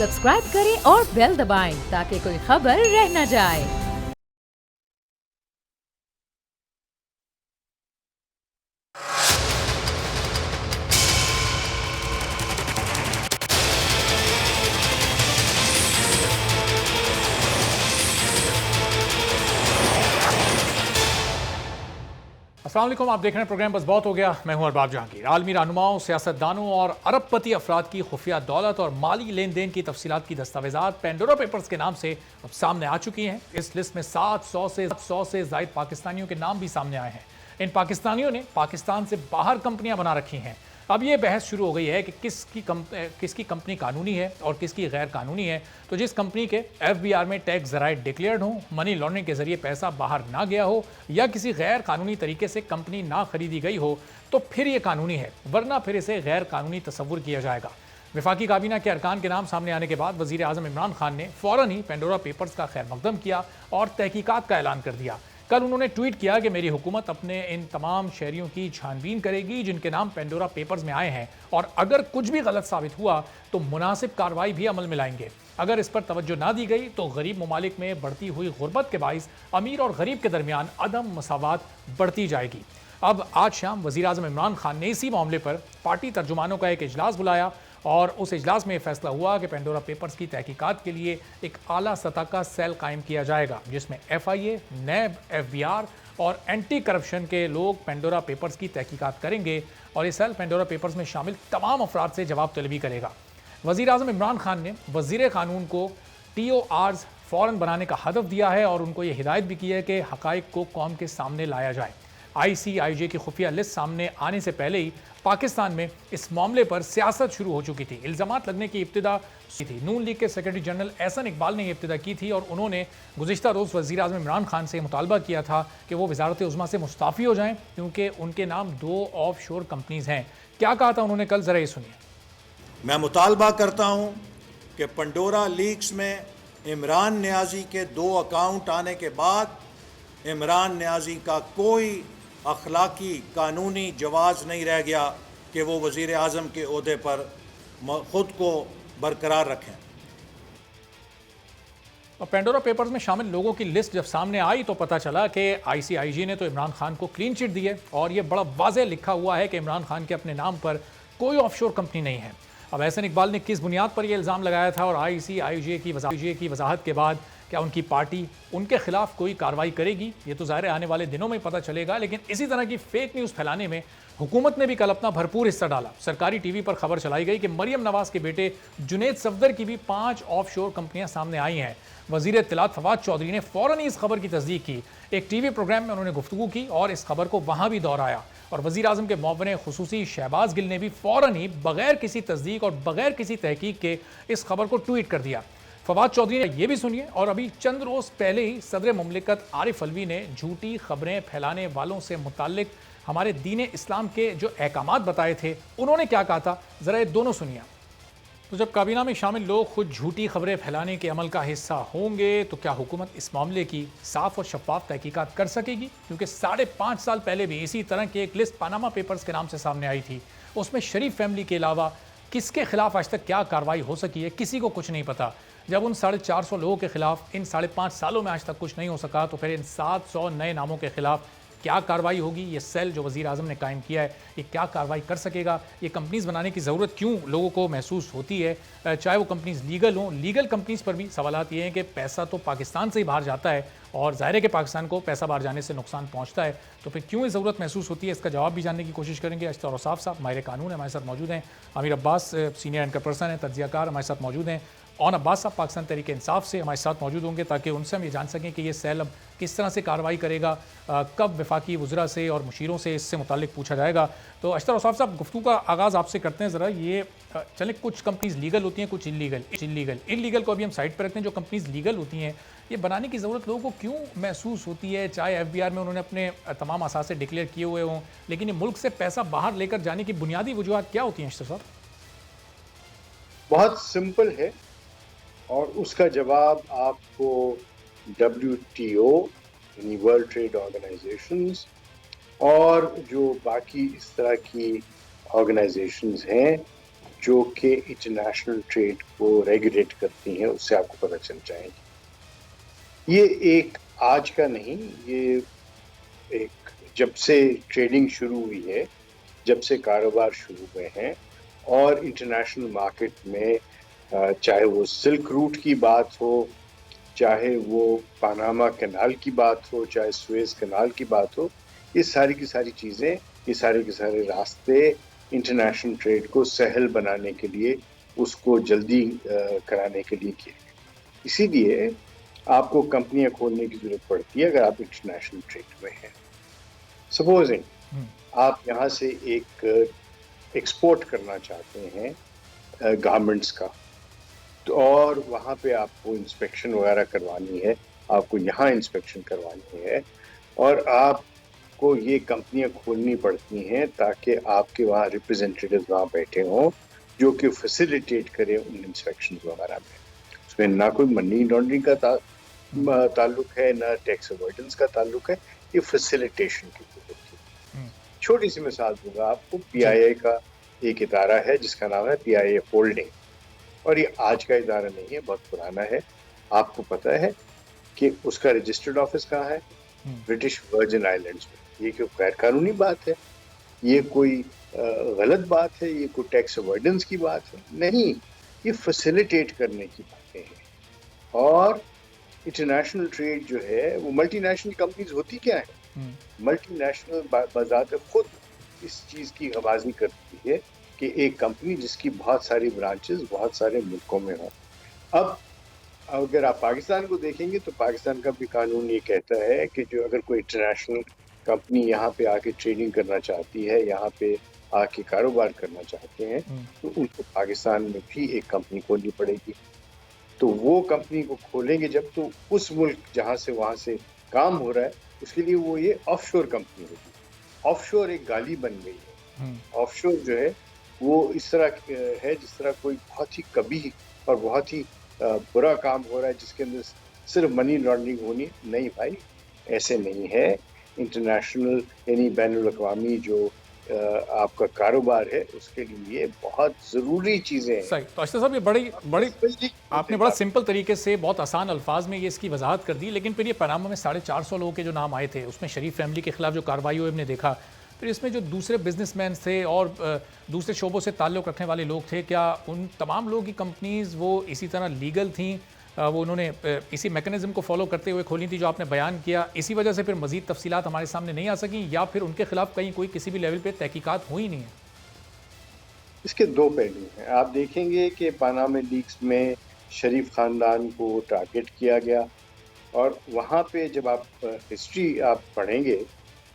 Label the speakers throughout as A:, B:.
A: Subscribe करें और bell दबाएं ताकि कोई खबर रह न जाए।
B: अस्सलाम वालेकुम, आप देख रहे हैं प्रोग्राम बस बहुत हो गया। मैं हूं अरबाब जहांगीर। आलमी रहनुमाओं, सियासतदानों और अरबपति अफराद की खुफिया दौलत और माली लेन देन की तफसीलात की दस्तावेजात पेंडोरा पेपर्स के नाम से अब सामने आ चुकी हैं। इस लिस्ट में 700 से जायद पाकिस्तानियों के नाम भी सामने आए हैं। इन पाकिस्तानियों ने पाकिस्तान से बाहर कंपनियां बना रखी हैं। अब ये बहस शुरू हो गई है कि किसकी कंपनी कानूनी है और किसकी गैर कानूनी है। तो जिस कंपनी के FBR में टैक्स ज़राए डिक्लेयर्ड हो, मनी लॉन्ड्रिंग के जरिए पैसा बाहर ना गया हो या किसी गैर कानूनी तरीके से कंपनी ना खरीदी गई हो तो फिर ये कानूनी है, वरना फिर इसे गैर कानूनी तस्वुर किया जाएगा। वफाकी काबीना के अरकान के नाम सामने आने के बाद वज़ीर आज़म इमरान खान ने फ़ौरन ही पेंडोरा पेपर्स का खैर मकदम किया और तहकीकात का ऐलान कर दिया। कल उन्होंने ट्वीट किया कि मेरी हुकूमत अपने इन तमाम शहरियों की छानबीन करेगी जिनके नाम पेंडोरा पेपर्स में आए हैं, और अगर कुछ भी गलत साबित हुआ तो मुनासिब कार्रवाई भी अमल में लाएंगे। अगर इस पर तवज्जो ना दी गई तो गरीब ममालिक में बढ़ती हुई गुर्बत के बाइस अमीर और गरीब के दरमियान अदम मसावत बढ़ती जाएगी। अब आज शाम वज़ीर आज़म इमरान खान ने इसी मामले पर पार्टी तर्जुमानों का एक इजलास बुलाया और उस इजलास में फैसला हुआ कि पेंडोरा पेपर्स की तहकीकात के लिए एक आला सतह का सेल कायम किया जाएगा जिसमें FIA, NAB, FBR और एंटी करप्शन के लोग पेंडोरा पेपर्स की तहकीकात करेंगे और ये सेल पेंडोरा पेपर्स में शामिल तमाम अफराद से जवाब तलबी करेगा। वज़ीर आज़म इमरान खान ने वज़ीर कानून को TORs फ़ौरन बनाने का हदफ दिया है और उनको ये हिदायत भी की है कि हक़ाइक़ को कौम के सामने लाया जाए। ICIJ की खुफिया लिस्ट सामने आने से पहले ही पाकिस्तान में इस मामले पर सियासत शुरू हो चुकी थी। इल्ज़ामात लगने की इब्तिदा थी। नून लीग के सेक्रेटरी जनरल एहसन इकबाल ने इब्तिदा की थी और उन्होंने गुज़िश्ता रोज़ वज़ीर आज़म इमरान खान से मुतालबा किया था कि वो वज़ारत उज़्मा से मुस्ताफ़ी हो जाएं क्योंकि उनके नाम 2 ऑफशोर कंपनीज़ हैं। क्या कहा था उन्होंने कल, ज़रा ये सुनिए।
C: मैं मुतालबा करता हूँ कि पेंडोरा लीक्स में इमरान नियाज़ी के 2 अकाउंट आने के बाद इमरान नियाज़ी का कोई अखलाकी कानूनी जवाज़ नहीं रह गया कि वो वज़ीर आज़म के ओहदे पर ख़ुद को बरकरार रखें।
B: और पेंडोरा पेपर्स में शामिल लोगों की लिस्ट जब सामने आई तो पता चला कि ICIJ ने तो इमरान खान को क्लीन चिट दी है और ये बड़ा वाज़ेह लिखा हुआ है कि इमरान खान के अपने नाम पर कोई ऑफशोर कंपनी नहीं है। अब एहसन इकबाल ने किस बुनियाद पर यह इल्ज़ाम लगाया था और ICIJ की वजाहत के बाद क्या उनकी पार्टी उनके खिलाफ कोई कार्रवाई करेगी, ये तो ज़ाहिर आने वाले दिनों में पता चलेगा। लेकिन इसी तरह की फेक न्यूज़ फैलाने में हुकूमत ने भी कल अपना भरपूर हिस्सा डाला। सरकारी TV पर खबर चलाई गई कि मरियम नवाज के बेटे जुनैद सफदर की भी 5 ऑफशोर कंपनियां सामने आई हैं। वज़ीर इत्तलात फवाद चौधरी ने फ़ौरन ही इस खबर की तस्दीक की। एक TV प्रोग्राम में उन्होंने गुफ्तगू की और इस खबर को वहाँ भी दोहराया और वज़ीर आज़म के मुअव्विन खुसूसी शहबाज गिल ने भी फ़ौरन ही बगैर किसी तस्दीक और बगैर किसी तहकीक के इस खबर को ट्वीट कर दिया। फवाद चौधरी ने यह भी सुनिए। और अभी चंद रोज़ पहले ही सदर मुमलिकत आरिफ अलवी ने झूठी खबरें फैलाने वालों से मुताल्लिक हमारे दीन इस्लाम के जो अहकामात बताए थे, उन्होंने क्या कहा था, ज़रा ये दोनों सुनिए। तो जब काबीना में शामिल लोग खुद झूठी खबरें फैलाने के अमल का हिस्सा होंगे तो क्या हुकूमत इस मामले की साफ और शफाफ तहकीकात कर सकेगी? क्योंकि 5.5 साल पहले भी इसी तरह की एक लिस्ट पानामा पेपर्स के नाम से सामने आई थी। उसमें शरीफ फैमिली के अलावा किसके खिलाफ आज तक क्या कार्रवाई हो सकी है, किसी को कुछ नहीं पता। जब उन 450 लोगों के खिलाफ इन 5.5 सालों में आज तक कुछ नहीं हो सका तो फिर इन 700 नए नामों के खिलाफ क्या कार्रवाई होगी? ये सेल जो वज़ीर आज़म ने कायम किया है, ये क्या कार्रवाई कर सकेगा? ये कंपनीज़ बनाने की ज़रूरत क्यों लोगों को महसूस होती है, चाहे वो कंपनीज़ लीगल हों? लीगल कंपनीज़ पर भी सवालात ये हैं कि पैसा तो पाकिस्तान से ही बाहर जाता है और ज़ाहिर है कि पाकिस्तान को पैसा बाहर जाने से नुकसान पहुँचता है, तो फिर क्यों ये ज़रूरत महसूस होती है? इसका जवाब भी जानने की कोशिश करेंगे। अश्तर औसाफ साहब माहिर कानून हमारे साथ मौजूद हैं, Aamir Abbas senior anchor person हैं, तज्ज़ियाकार हमारे साथ मौजूद हैं, और अब्बास साहब पाकिस्तान तहरीक इंसाफ से हमारे साथ मौजूद होंगे ताकि उनसे हम ये जान सकें कि ये सेल अब किस तरह से कार्रवाई करेगा, कब वफाकी वज़रा से और मुशीरों से इससे मुताल्लिक पूछा जाएगा। तो अश्तर औसाफ साहब, गुफ्तगू का आगाज़ आपसे करते हैं। ज़रा ये चलें, कुछ कंपनीज़ लीगल होती हैं, कुछ इलीगल को अभी हम साइड पर रखते हैं। जो कंपनीज़ लीगल होती हैं, ये बनाने की ज़रूरत लोगों को क्यों महसूस होती है? चाहे FBR में उन्होंने अपने तमाम असासे डिक्लेयर किए हुए हों, लेकिन ये मुल्क से पैसा बाहर लेकर जाने की बुनियादी वजूहत क्या होती हैं अश्तर साहब?
D: बहुत सिंपल है और उसका जवाब आपको WTO यानी वर्ल्ड ट्रेड ऑर्गेनाइजेशंस और जो बाकी इस तरह की ऑर्गेनाइजेशंस हैं जो कि इंटरनेशनल ट्रेड को रेगुलेट करती हैं, उससे आपको पता चल जाएगी। ये एक आज का नहीं, ये एक जब से ट्रेडिंग शुरू हुई है, जब से कारोबार शुरू हुए हैं और इंटरनेशनल मार्केट में चाहे वो सिल्क रूट की बात हो, चाहे वो पनामा कैनाल की बात हो, चाहे सुएज कैनाल की बात हो, ये सारी की सारी चीज़ें, ये सारे के सारे रास्ते इंटरनेशनल ट्रेड को सहल बनाने के लिए, उसको जल्दी कराने के लिए किए गए। इसीलिए आपको कंपनियां खोलने की जरूरत पड़ती है अगर आप इंटरनेशनल ट्रेड में हैं। सपोजिंग आप यहाँ से एक एक्सपोर्ट करना चाहते हैं गारमेंट्स का, तो और वहाँ पे आपको इंस्पेक्शन वगैरह करवानी है, आपको यहाँ इंस्पेक्शन करवानी है और आपको ये कंपनियां खोलनी पड़ती हैं ताकि आपके वहाँ रिप्रेजेंटेटिव वहाँ बैठे हों जो कि फैसिलिटेट करें उन इंस्पेक्शन वगैरह में। उसमें ना कोई मनी लॉन्ड्रिंग का ताल्लुक है, ना टैक्स अवॉइडेंस का ताल्लुक है, ये फैसिलिटेशन की जरूरत है। छोटी सी मिसाल दूंगा आपको, PIA का एक इदारा है जिसका नाम है PIA होल्डिंग, और ये आज का इदारा नहीं है, बहुत पुराना है। आपको पता है कि उसका रजिस्टर्ड ऑफिस कहाँ है? ब्रिटिश वर्जिन आइलैंड्स में। ये क्यों गैर कानूनी बात है? ये कोई गलत बात है? ये कोई टैक्स अवॉइडेंस की बात है? नहीं, ये फैसिलिटेट करने की बातें हैं। और इंटरनेशनल ट्रेड जो है वो मल्टीनेशनल कंपनीज होती क्या है? मल्टीनेशनल बाज़ात खुद इस चीज़ की गवाजी करती है कि एक कंपनी जिसकी बहुत सारी ब्रांचेस बहुत सारे मुल्कों में हो। अब अगर आप पाकिस्तान को देखेंगे तो पाकिस्तान का भी कानून ये कहता है कि जो अगर कोई इंटरनेशनल कंपनी यहाँ पे आके ट्रेडिंग करना चाहती है, यहाँ पे आके कारोबार करना चाहते हैं, तो उनको पाकिस्तान में भी एक कंपनी खोलनी पड़ेगी। तो वो कंपनी को खोलेंगे जब, तो उस मुल्क जहाँ से वहाँ से काम हो रहा है उसके लिए वो ये ऑफशोर कंपनी होगी। ऑफशोर एक गाली बन गई है। ऑफशोर जो है वो इस तरह है जिस तरह कोई बहुत ही कबीह और बहुत ही बुरा काम हो रहा है जिसके अंदर सिर्फ मनी लॉन्ड्रिंग होनी। नहीं भाई, ऐसे नहीं है। इंटरनेशनल यानी बैनुल अक़वामी जो आपका कारोबार है उसके लिए बहुत ज़रूरी चीज़ें हैं।
B: सही। तो अशरफ साहब, ये बड़ी आपने बड़ा सिंपल तरीके से बहुत आसान अल्फाज में ये इसकी वजाहत कर दी। लेकिन फिर ये पनामा में 450 लोगों के जो नाम आए थे उसमें शरीफ फैमिली के खिलाफ जो कार्रवाई हुई हमने देखा, फिर इसमें जो दूसरे बिजनेसमैन थे और दूसरे शोबों से ताल्लुक़ रखने वाले लोग थे, क्या उन तमाम लोगों की कंपनीज़ वो इसी तरह लीगल थीं? वो उन्होंने इसी मैकेनिज़्म को फॉलो करते हुए खोली थी जो आपने बयान किया, इसी वजह से फिर मज़ीद तफसीलात हमारे सामने नहीं आ सकी, या फिर उनके खिलाफ कहीं कोई किसी भी लेवल पे तहकीकात हुई नहीं है?
D: इसके दो पहलू हैं। आप देखेंगे कि पनामा लीक्स में शरीफ ख़ानदान को टारगेट किया गया, और वहाँ पे जब आप हिस्ट्री आप पढ़ेंगे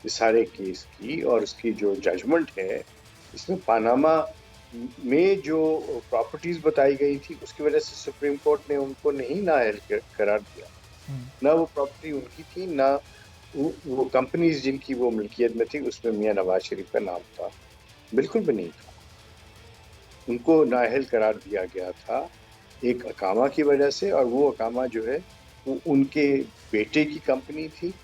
D: इस सारे केस की और उसकी जो जजमेंट है, इसमें पनामा में जो प्रॉपर्टीज बताई गई थी उसकी वजह से सुप्रीम कोर्ट ने उनको नहीं नाअहल करार दिया। ना वो प्रॉपर्टी उनकी थी, ना वो कंपनीज जिनकी वो मिल्कियत में थी उसमें मियां नवाज शरीफ का नाम था, बिल्कुल भी नहीं था। उनको नाअहल करार दिया गया था एक अकामा की वजह से, और वो अकामा जो है वो उनके बेटे की कंपनी थी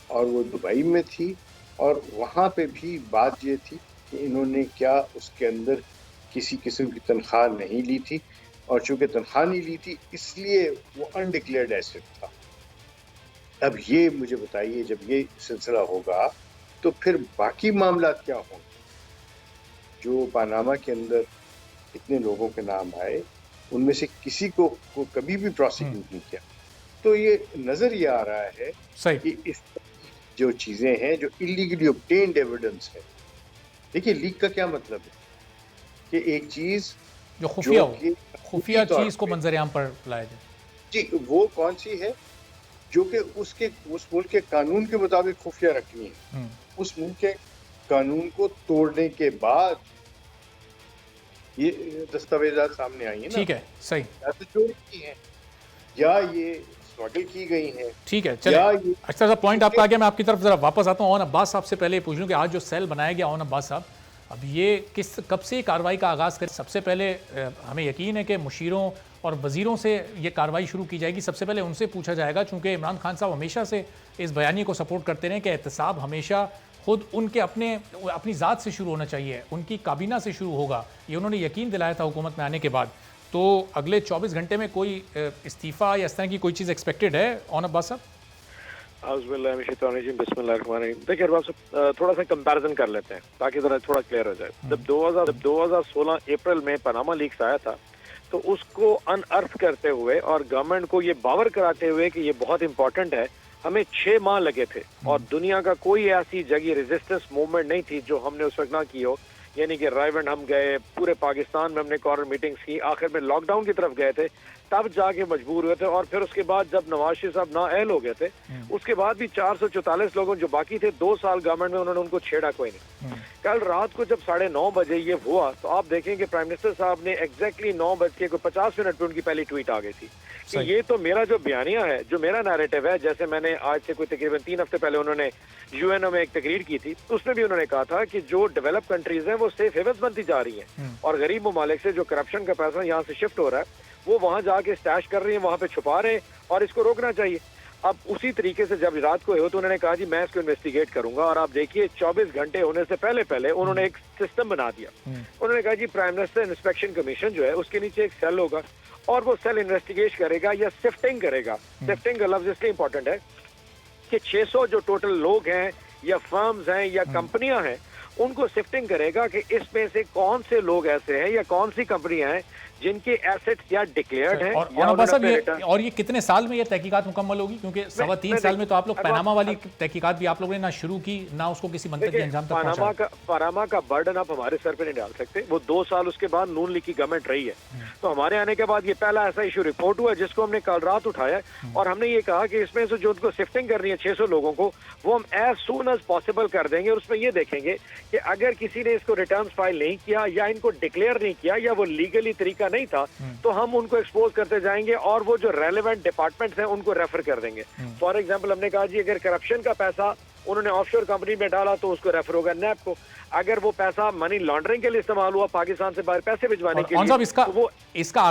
D: और वो दुबई में थी। और वहाँ पे भी बात ये थी कि इन्होंने क्या उसके अंदर किसी किस्म की तनख्वाह नहीं ली थी, और चूंकि तनख्वाह नहीं ली थी इसलिए वो अनडिक्लेयर्ड एसेट था। अब ये मुझे बताइए, जब ये सिलसिला होगा तो फिर बाकी मामला क्या होंगे? जो पनामा के अंदर इतने लोगों के नाम आए उनमें से किसी को कभी भी प्रोसिक्यूट नहीं किया। तो ये नजर ये आ रहा है कि इस जो चीजें हैं जो इलीगली ऑब्टेन्ड एविडेंस है। देखिए, लीक का क्या मतलब है कि एक चीज
B: जो खुफिया चीज को मंजर-ए-आम पर लाया जाए।
D: जी, वो कौन सी है जो कि उस मुल्क के कानून के मुताबिक खुफिया रखनी है। उस मुल्क के कानून को तोड़ने के बाद ये दस्तावेजात सामने आई है ना।
B: ठीक है, सही।
D: या तो चोरी की है या ये स्मगल की गई है।
B: ठीक है, चलिए। अच्छा सा पॉइंट आपका आ गया, मैं आपकी तरफ जरा वापस आता हूँ। ओन अब्बास साहब से पहले पूछ लूँ कि आज जो सेल बनाया गया, ओन अब्बास साहब, अब ये कब से कार्रवाई का आगाज़ करें? सबसे पहले हमें यकीन है कि मुशीरों और वज़ीरों से ये कार्रवाई शुरू की जाएगी। सबसे पहले उनसे पूछा जाएगा, चूँकि इमरान खान साहब हमेशा से इस बयानी को सपोर्ट करते रहे कि एहतसाब हमेशा खुद उनके अपनी ज़ात से शुरू होना चाहिए, उनकी काबीना से शुरू होगा, ये उन्होंने यकीन दिलाया था हुकूमत में आने के बाद। तो अगले 24 घंटे में कोई इस्तीफ़ा या इस तरह की कोई चीज़ एक्सपेक्टेड है ऑन अब्बास साहब?
E: देखिए अरबाज साहब, थोड़ा सा कंपैरिजन कर लेते हैं ताकि जरा थोड़ा क्लियर हो जाए। जब 2016 अप्रैल में पनामा लीक्स आया था तो उसको अनअर्थ करते हुए और गवर्नमेंट को ये बावर कराते हुए कि ये बहुत इंपॉर्टेंट है, हमें 6 माह लगे थे और दुनिया का कोई ऐसी जगह रेजिस्टेंस मूवमेंट नहीं थी जो हमने उस वक्त ना की हो। यानी कि रायवंड हम गए, पूरे पाकिस्तान में हमने कॉर्नर मीटिंग्स की, आखिर में लॉकडाउन की तरफ गए थे, तब जाके मजबूर हुए थे। और फिर उसके बाद जब नवाज शरीफ साहब नाअहल हो गए थे, उसके बाद भी 444 लोगों जो बाकी थे 2 साल गवर्नमेंट में उन्होंने उनको छेड़ा कोई नहीं। कल रात को जब 9:30 बजे ये हुआ तो आप देखें कि प्राइम मिनिस्टर साहब ने एग्जैक्टली 9:50 पे उनकी पहली ट्वीट आ गई थी कि ये तो मेरा जो बयानिया है, जो मेरा नैरेटिव है, जैसे मैंने आज से कोई तकरीबन 3 हफ्ते पहले उन्होंने यूएनओ में एक तकरीर की थी, उसमें भी उन्होंने कहा था कि जो डेवलप कंट्रीज हैं वो सेफ हेवन्स बनती जा रही हैं और गरीब ममालिक से जो करप्शन का पैसा यहाँ से शिफ्ट हो रहा है वो वहां जाके स्टैश कर रही हैं, वहां पे छुपा रहे हैं और इसको रोकना चाहिए। अब उसी तरीके से जब रात को हुआ तो उन्होंने कहा जी मैं इसको इन्वेस्टिगेट करूंगा और आप देखिए 24 घंटे होने से पहले उन्होंने एक सिस्टम बना दिया। उन्होंने कहा जी प्राइम मिनिस्टर इंस्पेक्शन कमीशन जो है उसके नीचे एक सेल होगा और वो सेल इन्वेस्टिगेट करेगा या सिफ्टिंग करेगा। सिफ्टिंग का लफ्ज इसलिए इंपॉर्टेंट है कि 600 जो टोटल लोग हैं या फर्म्स हैं या कंपनियां हैं उनको सिफ्टिंग करेगा कि इसमें से कौन से लोग ऐसे हैं या कौन सी कंपनियां हैं जिनके एसेट्स या डिक्लेयर्ड हैं
B: और ये कितने साल में ये तहकीकात मुकम्मल होगी? क्योंकि 3.25 साल में तो आप लोग पनामा वाली तहकीकात भी आप लोगों ने ना शुरू की ना उसको किसी मंतकी अंजाम तक पहुंचाया।
E: पनामा का बर्डन आप हमारे सर पे नहीं डाल सकते। वो 2 साल उसके बाद नून लीग की गवर्नमेंट रही है, तो हमारे आने के बाद ये पहला ऐसा इशू रिपोर्ट हुआ जिसको हमने कल रात उठाया और हमने ये कहा कि इसमें से जो उनको शिफ्टिंग करनी है 600 लोगों को वो हम एज सून एज पॉसिबल कर देंगे और उसमें ये देखेंगे कि अगर किसी ने इसको रिटर्न फाइल नहीं किया या इनको डिक्लेयर नहीं किया या वो लीगली तरीका नहीं था तो हम उनको एक्सपोज करते जाएंगे और वो जो रेलेवेंट डिपार्टमेंट्स हैं उनको रेफर कर देंगे। फॉर एग्जांपल हमने कहा जी अगर करप्शन का पैसा उन्होंने ऑफशोर कंपनी में डाला तो उसको रेफर होगा नैब को। अगर वो पैसा मनी लॉन्ड्रिंग के लिए इस्तेमाल हुआ पाकिस्तान से बाहर पैसे भिजवाने के लिए,
B: तो इसका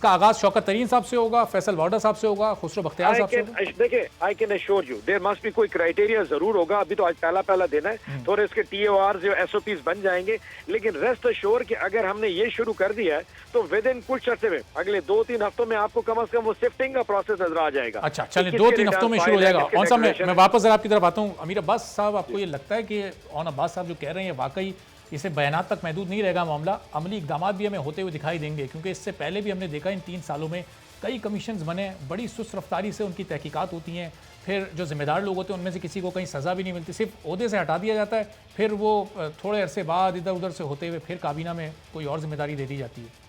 B: आगाज शौकत तरीन साहब से होगा, फैसल वाडा साहब से होगा, खुसरो बख्तियार साहब से होगा।
E: देखिए I can assure you there must be कोई क्राइटेरिया जरूर होगा। अभी तो आज पहला दिन है, थोड़े इसके TORs या SOPs बन जाएंगे, लेकिन रेस्ट अश्योर कि अगर हमने ये शुरू कर दिया है तो विद इन कुछ अर्से में अगले 2-3 हफ्तों में आपको कम से कम वो शिफ्टिंग का प्रोसेस नजर आ जाएगा।
B: अच्छा चलिए 2-3 हफ्तों में शुरू हो जाएगा। ऑन साहब मैं वापस जरा आपकी तरफ आता हूँ। अमीर अब्बास साहब, आपको ये लगता है कि ऑन अब्बास साहब जो कह रहे हैं वाकई इसे बयानात तक महदूद नहीं रहेगा मामला, अमली इकदाम भी हमें होते हुए दिखाई देंगे? क्योंकि इससे पहले भी हमने देखा इन 3 सालों में कई कमीशंस बने, बड़ी सुस्त रफ्तारी से उनकी तहकीकात होती हैं, फिर जो जिम्मेदार लोग होते हैं उनमें से किसी को कहीं सज़ा भी नहीं मिलती, सिर्फ ओहदे से हटा दिया जाता है, फिर वो थोड़े अरसे बाद इधर उधर से होते हुए फिर काबीना में कोई और जिम्मेदारी दे दी जाती है।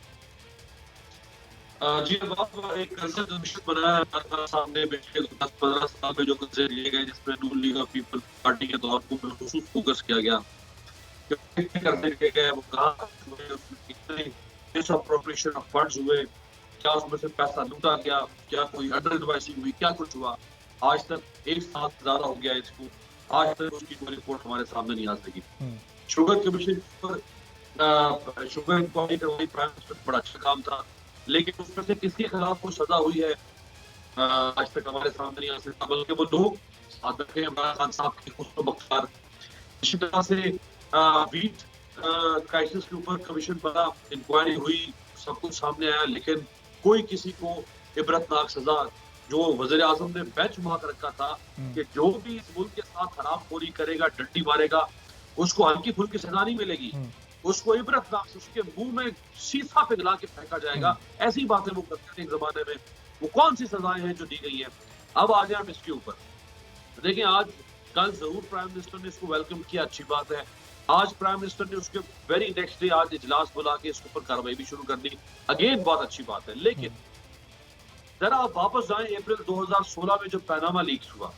F: जी एक कमीशन बनाया है सामने पिछले 10-15 साल में जो कर्जे लिए गए जिसमें नून लीग ऑफ पीपल पार्टी के तौर पर बिलखुसूस फोकस किया गया, कर्जे लिए गए वो कहाँ अप्रोप्रिएशन ऑफ फंड्स हुए, क्या उसमें से पैसा लूटा गया, क्या कोई अंडर एडवाइसिंग हुई, क्या कुछ हुआ। आज तक 1 साल ज्यादा हो गया इसको, आज तक उसकी कोई रिपोर्ट हमारे सामने नहीं आ सकी। शुगर कमीशन पर शुगर इंक्वायरी करवाई प्राइम मिनिस्टर, बड़ा अच्छा काम था, लेकिन उसमें से किसके खिलाफ कोई सजा हुई है आज तक हमारे सामने नहीं आ सकता, बल्कि वो लोग साथ में इमरान खान साहब की खुसरो बख्तियार। इसी तरह से वीट क्राइसिस के ऊपर कमीशन बना, इंक्वायरी हुई, सब कुछ सामने आया, लेकिन कोई किसी को इबरतनाक सजा जो वज़ीर आज़म ने बेंच मार्क रखा था कि जो भी इस मुल्क के साथ हरामखोरी करेगा, डंडी मारेगा, उसको हल्की फुल्की सजा नहीं मिलेगी, उसको इबरतनाक उसके मुंह में शीशा पिघला के फेंका जाएगा। ऐसी बातें वो करते थे एक जमाने में। वो कौन सी सजाएं हैं जो दी गई हैं? अब आ जाए हम इसके ऊपर। देखिए आज कल जरूर प्राइम मिनिस्टर ने इसको वेलकम किया, अच्छी बात है। आज प्राइम मिनिस्टर ने उसके वेरी नेक्स्ट डे आज इजलास बुला के इसके ऊपर कार्रवाई भी शुरू कर दी, अगेन बहुत अच्छी बात है। लेकिन जरा आप वापस जाएं अप्रैल 2016 में जब पनामा लीक्स हुआ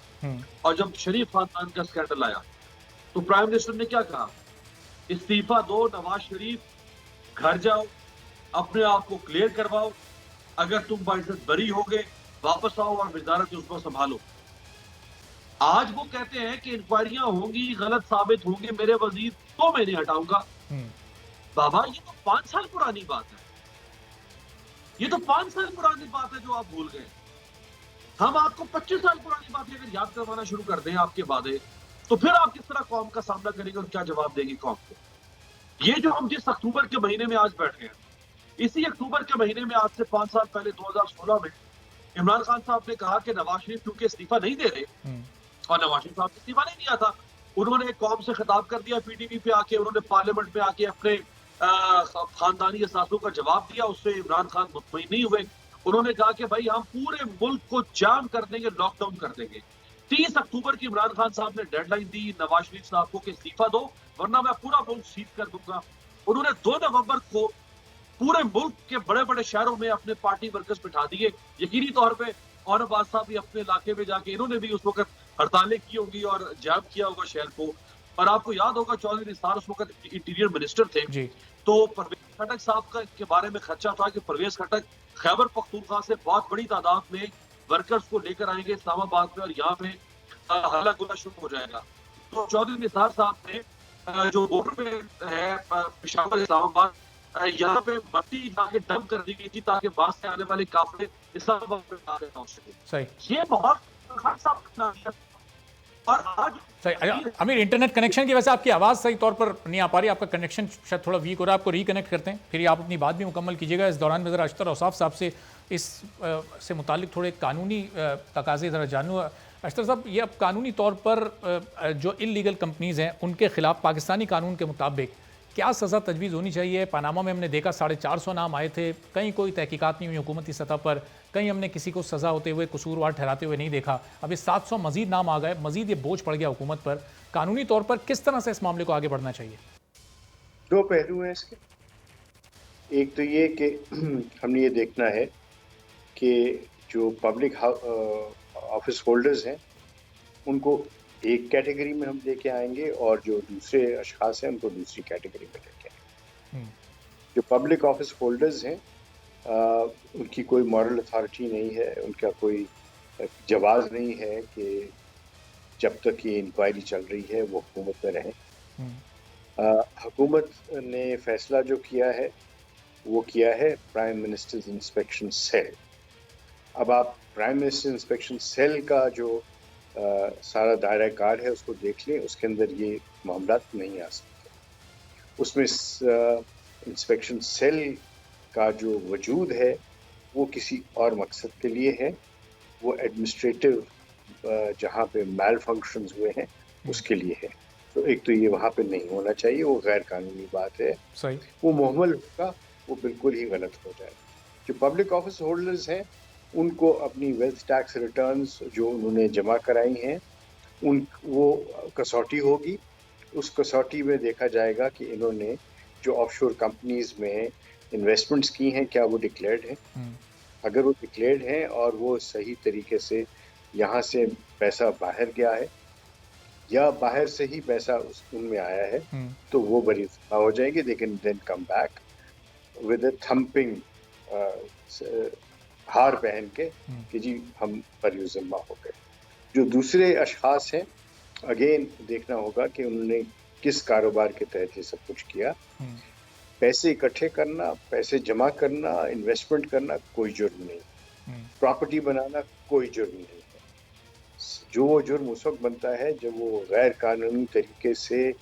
F: और जब शरीफ खानदान का स्कैंडल आया तो प्राइम मिनिस्टर ने क्या कहा? इस्तीफा दो, नवाज शरीफ घर जाओ, अपने आप को क्लियर करवाओ, अगर तुम बाइज्जत बरी हो गए वापस आओ और वजारत उसको संभालो। आज वो कहते हैं कि इंक्वायरियां होंगी, गलत साबित होंगे मेरे वजीर तो मैं नहीं हटाऊंगा। बाबा ये तो 5 साल पुरानी बात है, ये तो 5 साल पुरानी बात है जो आप भूल गए। हम आपको 25 साल पुरानी बातें अगर याद करवाना शुरू कर दें आपके वादे तो फिर आप किस तरह कौम का सामना करेंगे और क्या जवाब देगी कौम को? ये जो हम जिस अक्टूबर के महीने में आज बैठे हैं, इसी अक्टूबर के महीने में आज से 5 साल पहले 2016 में इमरान खान साहब ने कहा कि नवाज शरीफ क्योंकि इस्तीफा नहीं दे रहे, और नवाज शरीफ साहब इस्तीफा नहीं दिया था, उन्होंने कौम से खिताब कर दिया पीटीवी पे आके, उन्होंने पार्लियामेंट में आके अपने खानदानी असासों का जवाब दिया। उससे इमरान खान मुतमईन नहीं हुए। उन्होंने कहा कि भाई हम पूरे मुल्क को जाम कर देंगे, लॉकडाउन कर देंगे। 30 अक्टूबर की इमरान खान साहब ने डेडलाइन दी नवाज शरीफ साहब को कि इस्तीफा दो वरना मैं पूरा मुल्क सीज कर दूंगा। उन्होंने 2 नवंबर को पूरे मुल्क के बड़े बड़े शहरों में अपने पार्टी वर्कर्स बिठा दिए। यकीनी तौर पे औरंगाबाद साहब भी अपने इलाके में जाके इन्होंने भी उस वक्त हड़तालें की होंगी और जाम किया होगा शहर को। और आपको याद होगा चौधरी निसार उस वक्त इंटीरियर मिनिस्टर थे
B: जी।
F: तो परवेज खटक साहब के बारे में खर्चा था कि परवेज खटक खैबर पख्तूनख्वा से बहुत बड़ी तादाद में वर्कर्स को लेकर आएंगे इस्लामाबाद में और यहाँ पे हल्ला गुल्ला शुरू हो जाएगा। तो चौधरी निसार साहब ने जो बॉर्डर पे है पेशावर इस्लामाबाद, यहाँ पे मट्टी जाके डंप कर दी गई थी ताकि बाहर से आने वाले काफिले इस्लामाबाद में आ पहुंच सके।
B: सही।
F: ये बहुत खान साहब का दिया। और आज
B: सही। आमिर, इंटरनेट कनेक्शन की वजह से आपकी आवाज़ सही तौर पर नहीं आ पा रही, आपका कनेक्शन शायद थोड़ा वीक हो रहा है। आपको रिकनेक्ट करते हैं, फिर आप अपनी बात भी मुकम्मल कीजिएगा। इस दौरान में ज़रा अशतर औसाफ साहब से इस से मुतालिक थोड़े कानूनी तकाज़े ज़रा जानूँ। अशतर साहब, ये अब कानूनी तौर पर जो इल्लीगल कंपनीज़ हैं उनके खिलाफ पाकिस्तानी कानून के मुताबिक क्या सज़ा तजवीज़ होनी चाहिए? पनामा में हमने देखा 450 नाम आए थे, कहीं कोई तहकीकात नहीं हुई हुकूमती सतह पर, कहीं हमने किसी को सज़ा होते हुए कसूरवार ठहराते हुए नहीं देखा। अभी 700 मजीद नाम आ गए, मजीद ये बोझ पड़ गया हुकूमत पर। कानूनी तौर पर किस तरह से इस मामले को आगे बढ़ना चाहिए?
D: 2 पहलू हैं इसके। एक तो ये कि हमने ये देखना है कि जो पब्लिक ऑफिस होल्डर्स हैं उनको एक कैटेगरी में हम लेके आएंगे और जो दूसरे अशखास हैं उनको दूसरी कैटेगरी में लेके आएंगे। जो पब्लिक ऑफिस होल्डर्स हैं उनकी कोई मॉरल अथॉरिटी नहीं है, उनका कोई जवाब नहीं है कि जब तक ये इंक्वायरी चल रही है वो हुकूमत में रहें। हुकूमत ने फैसला जो किया है वो किया है प्राइम मिनिस्टर्स इंस्पेक्शन सेल। अब आप प्राइम मिनिस्टर इंस्पेक्शन सेल का जो सारा दायरा कार है उसको देख लें, उसके अंदर ये मामला नहीं आ सकते। उसमें इंस्पेक्शन सेल का जो वजूद है वो किसी और मकसद के लिए है, वो एडमिनिस्ट्रेटिव जहाँ पे मैल फंक्शंस हुए हैं उसके लिए है। तो एक तो ये वहाँ पे नहीं होना चाहिए, वो गैर कानूनी बात है।
B: सही।
D: वो मुहम्मल होगा, वो बिल्कुल ही गलत हो जाएगा। जो पब्लिक ऑफिस होल्डर्स हैं उनको अपनी वेल्थ टैक्स रिटर्न्स जो उन्होंने जमा कराई हैं वो कसौटी होगी। उस कसौटी में देखा जाएगा कि इन्होंने जो ऑफशोर कंपनीज में इन्वेस्टमेंट्स की हैं क्या वो डिक्लेयर्ड हैं। अगर वो डिक्लेयर्ड हैं और वो सही तरीके से यहाँ से पैसा बाहर गया है या बाहर से ही पैसा उनमें आया है तो वो बड़ी हो जाएगी। They can then come back with a thumping हार पहन के कि जी हम पर ज़िम्मा हो गए। जो दूसरे अशखास हैं अगेन देखना होगा कि उन्होंने किस कारोबार के तहत ये सब कुछ किया। पैसे इकट्ठे करना, पैसे जमा करना, इन्वेस्टमेंट करना कोई जुर्म नहीं, प्रॉपर्टी बनाना कोई जुर्म नहीं है। जो वो जुर्म उस वक्त बनता है जब वो गैर कानूनी तरीके से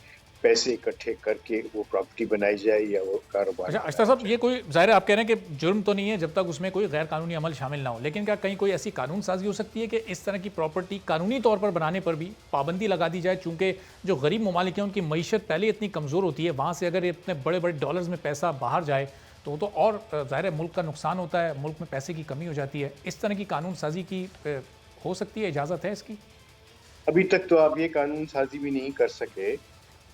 D: पैसे इकट्ठे करके वो प्रॉपर्टी बनाई जाए या वो कारोबार।
B: अच्छा अशतर साहब, ये कोई ज़ाहिर है आप कह रहे हैं कि जुर्म तो नहीं है जब तक उसमें कोई गैर कानूनी अमल शामिल ना हो, लेकिन क्या कहीं कोई ऐसी कानून साजी हो सकती है कि इस तरह की प्रॉपर्टी कानूनी तौर पर बनाने पर भी पाबंदी लगा दी जाए? चूँकि जो गरीब ममालिक हैं उनकी मईशत पहले इतनी कमज़ोर होती है, वहाँ से अगर इतने बड़े बड़े डॉलर्स में पैसा बाहर जाए तो और ज़ाहिर है मुल्क का नुकसान होता है, मुल्क में पैसे की कमी हो जाती है। इस तरह की कानून साजी की हो सकती है, इजाज़त है इसकी?
D: अभी तक तो आप ये कानून साजी भी नहीं कर सके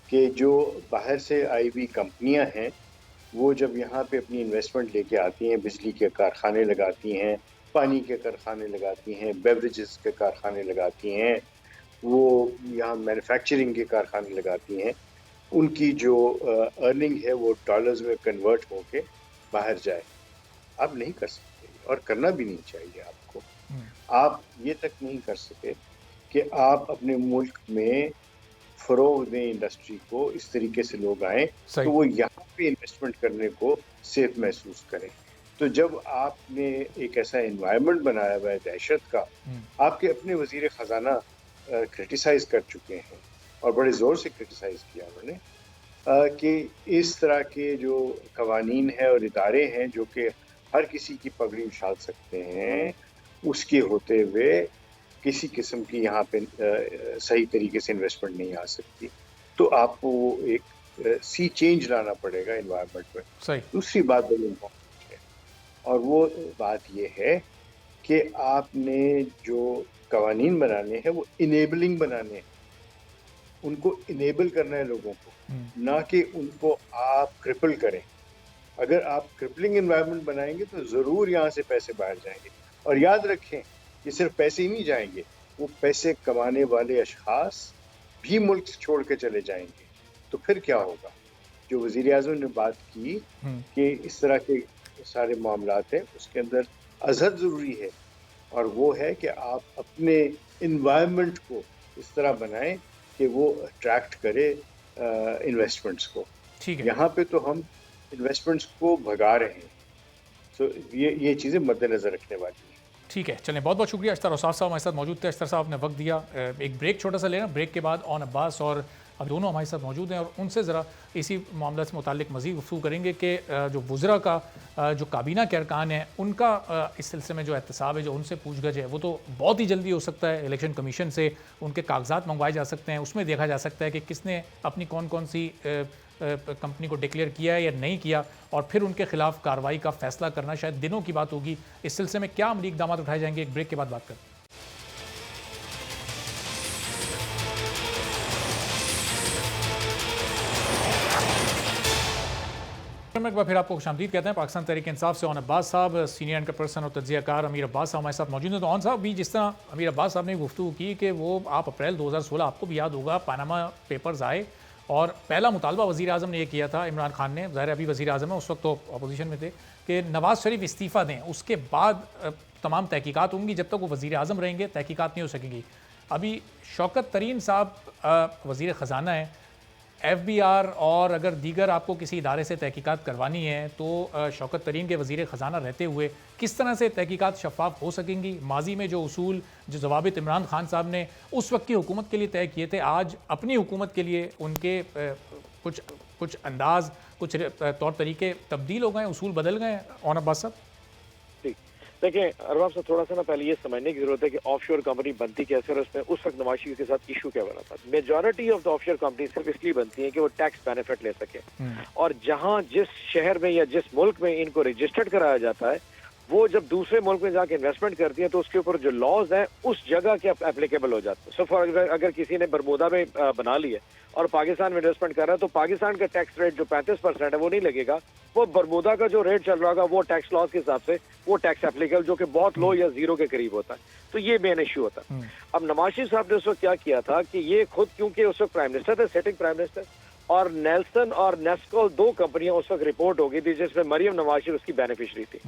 D: कि जो बाहर से आई हुई कंपनियां हैं वो जब यहाँ पे अपनी इन्वेस्टमेंट लेके आती हैं, बिजली के कारखाने लगाती हैं, पानी के कारखाने लगाती हैं, बेवरेजेस के कारखाने लगाती हैं, वो यहाँ मैन्युफैक्चरिंग के कारखाने लगाती हैं, उनकी जो अर्निंग है वो डॉलर्स में कन्वर्ट होके बाहर जाए। आप नहीं कर सकते और करना भी नहीं चाहिए आपको। आप ये तक नहीं कर सके कि आप अपने मुल्क में फरोग दें इंडस्ट्री को, इस तरीके से लोग आए तो वो यहाँ पे इन्वेस्टमेंट करने को सेफ महसूस करें। तो जब आपने एक ऐसा एनवायरनमेंट बनाया हुआ है दहशत का, आपके अपने वजीर खजाना क्रिटिसाइज कर चुके हैं और बड़े ज़ोर से क्रिटिसाइज़ किया उन्होंने कि इस तरह के जो कवानीन है और इदारे हैं जो कि हर किसी की पगड़ी उछाल सकते हैं, उसके होते हुए किसी किस्म की यहाँ पे सही तरीके से इन्वेस्टमेंट नहीं आ सकती। तो आपको एक सी चेंज लाना पड़ेगा एनवायरनमेंट में।
B: सही।
D: दूसरी बात बड़ी इम्पोर्टेंट है और वो बात ये है कि आपने जो कवानीन बनाने हैं वो इनेबलिंग बनाने हैं, उनको इनेबल करना है लोगों को, ना कि उनको आप क्रिपल करें। अगर आप क्रिपलिंग एनवायरनमेंट बनाएंगे तो ज़रूर यहाँ से पैसे बाहर जाएंगे। और याद रखें कि सिर्फ पैसे ही नहीं जाएंगे, वो पैसे कमाने वाले अशखास भी मुल्क छोड़ के चले जाएंगे। तो फिर क्या होगा? जो वज़ीर आज़म ने बात की कि इस तरह के सारे मामलात हैं, उसके अंदर अज़हद ज़रूरी है, और वो है कि आप अपने इन्वायरमेंट को इस तरह बनाएं कि वो अट्रैक्ट करे इन्वेस्टमेंट्स को।
B: ठीक है।
D: यहाँ पे तो हम इन्वेस्टमेंट्स को भगा रहे हैं। तो ये चीज़ें मद्देनज़र रखने वाली हैं।
B: ठीक है, चलें, बहुत बहुत शुक्रिया। अख्तर औसाफ साहब हमारे साथ मौजूद थे। अख्तर साहब ने वक्त दिया। एक ब्रेक छोटा सा लेना, ब्रेक के बाद ऑन अब्बास और अब दोनों हमारे साथ मौजूद हैं और उनसे ज़रा इसी मामला से मुताल्लिक मज़ीद गुफ्तगू करेंगे कि जो वुज़रा का जो काबीना के अरकान है उनका इस सिलसिले में जो एहतसाब है, जो उनसे पूछगछ है, वो तो बहुत ही जल्दी हो सकता है। इलेक्शन कमीशन से उनके कागजात मंगवाए जा सकते हैं, उसमें देखा जा सकता है कि किसने अपनी कौन कौन सी कंपनी को डिक्लेयर किया है या नहीं किया, और फिर उनके खिलाफ कार्रवाई का फैसला करना शायद दिनों की बात होगी। इस सिलसिले में क्या अमली इक़दाम उठाए जाएंगे, एक ब्रेक के बाद बात करें। एक बार फिर आपको खुशामदीद कहते हैं। पाकिस्तान तहरीक इंसाफ से ऑन अब्बास साहब, सीनियर एंकर पर्सन और तज्ज़ियाकार अमीर अब्बास साहब हमारे साथ मौजूद हैं। तो ऑन साहब भी जिस तरह अमीर अब्बास साहब ने गुफ्तगू की कि वो आप अप्रैल 2016, आपको भी याद होगा, पनामा पेपर्स आए और पहला मुतालबा वज़ीर आज़म ने यह किया था, इमरान खान ने, ज़ाहिर अभी वज़ीर आज़म है, उस वक्त तो अपोजिशन में थे, कि नवाज़ शरीफ इस्तीफ़ा दें, उसके बाद तमाम तहकीकात होंगी, जब तक वो वज़ीर आज़म रहेंगे तहकीकात नहीं हो सकेगी। अभी शौकत तरीन साहब वज़ीर ख़जाना है, FBI और अगर दीगर आपको किसी इदारे से तहकीकात करवानी है तो शौकत तरीन के वज़ीर ख़जाना रहते हुए किस तरह से तहकीकात शफ़ाफ़ हो सकेंगी? माजी में जो उसूल, जो ज़वाबित इमरान खान साहब ने उस वक्त की हुकूमत के लिए तय किए थे, आज अपनी हुकूमत के लिए उनके कुछ अंदाज़, कुछ तौर तरीके तब्दील हो गए, उसूल बदल गए? ऑन अब्बास साहब
E: देखिए, अरबाब से थोड़ा सा ना पहले ये समझने की जरूरत है कि ऑफशोर कंपनी बनती कैसे और उसमें उस वक्त नवाज शरीफ के साथ इशू क्या बना था। Majority of the offshore company सिर्फ इसलिए बनती है कि वो टैक्स बेनिफिट ले सके, और जहां जिस शहर में या जिस मुल्क में इनको रजिस्टर्ड कराया जाता है, वो जब दूसरे मुल्क में जाके इन्वेस्टमेंट करती है तो उसके ऊपर जो लॉज हैं उस जगह के एप्लीकेबल हो जाते हैं। सो फॉर अगर किसी ने बरमूदा में बना ली है और पाकिस्तान में इन्वेस्टमेंट कर रहा है तो पाकिस्तान का टैक्स रेट जो 35% है वो नहीं लगेगा, वो बरमूदा का जो रेट चल रहा होगा वो टैक्स लॉज के हिसाब से वो टैक्स एप्लीकेबल जो कि बहुत लो या जीरो के करीब होता है। तो ये मेन इशू होता है। अब नवाज शरीफ साहब ने उस वक्त क्या किया था कि ये खुद, क्योंकि उस वक्त प्राइम मिनिस्टर थे, सिटिंग प्राइम मिनिस्टर, और नेल्सन और नेस्कोल 2 कंपनियां उस वक्त रिपोर्ट हो गई थी जिसमें मरियम नवाज शरीफ उसकी बेनिफिशियरी थी।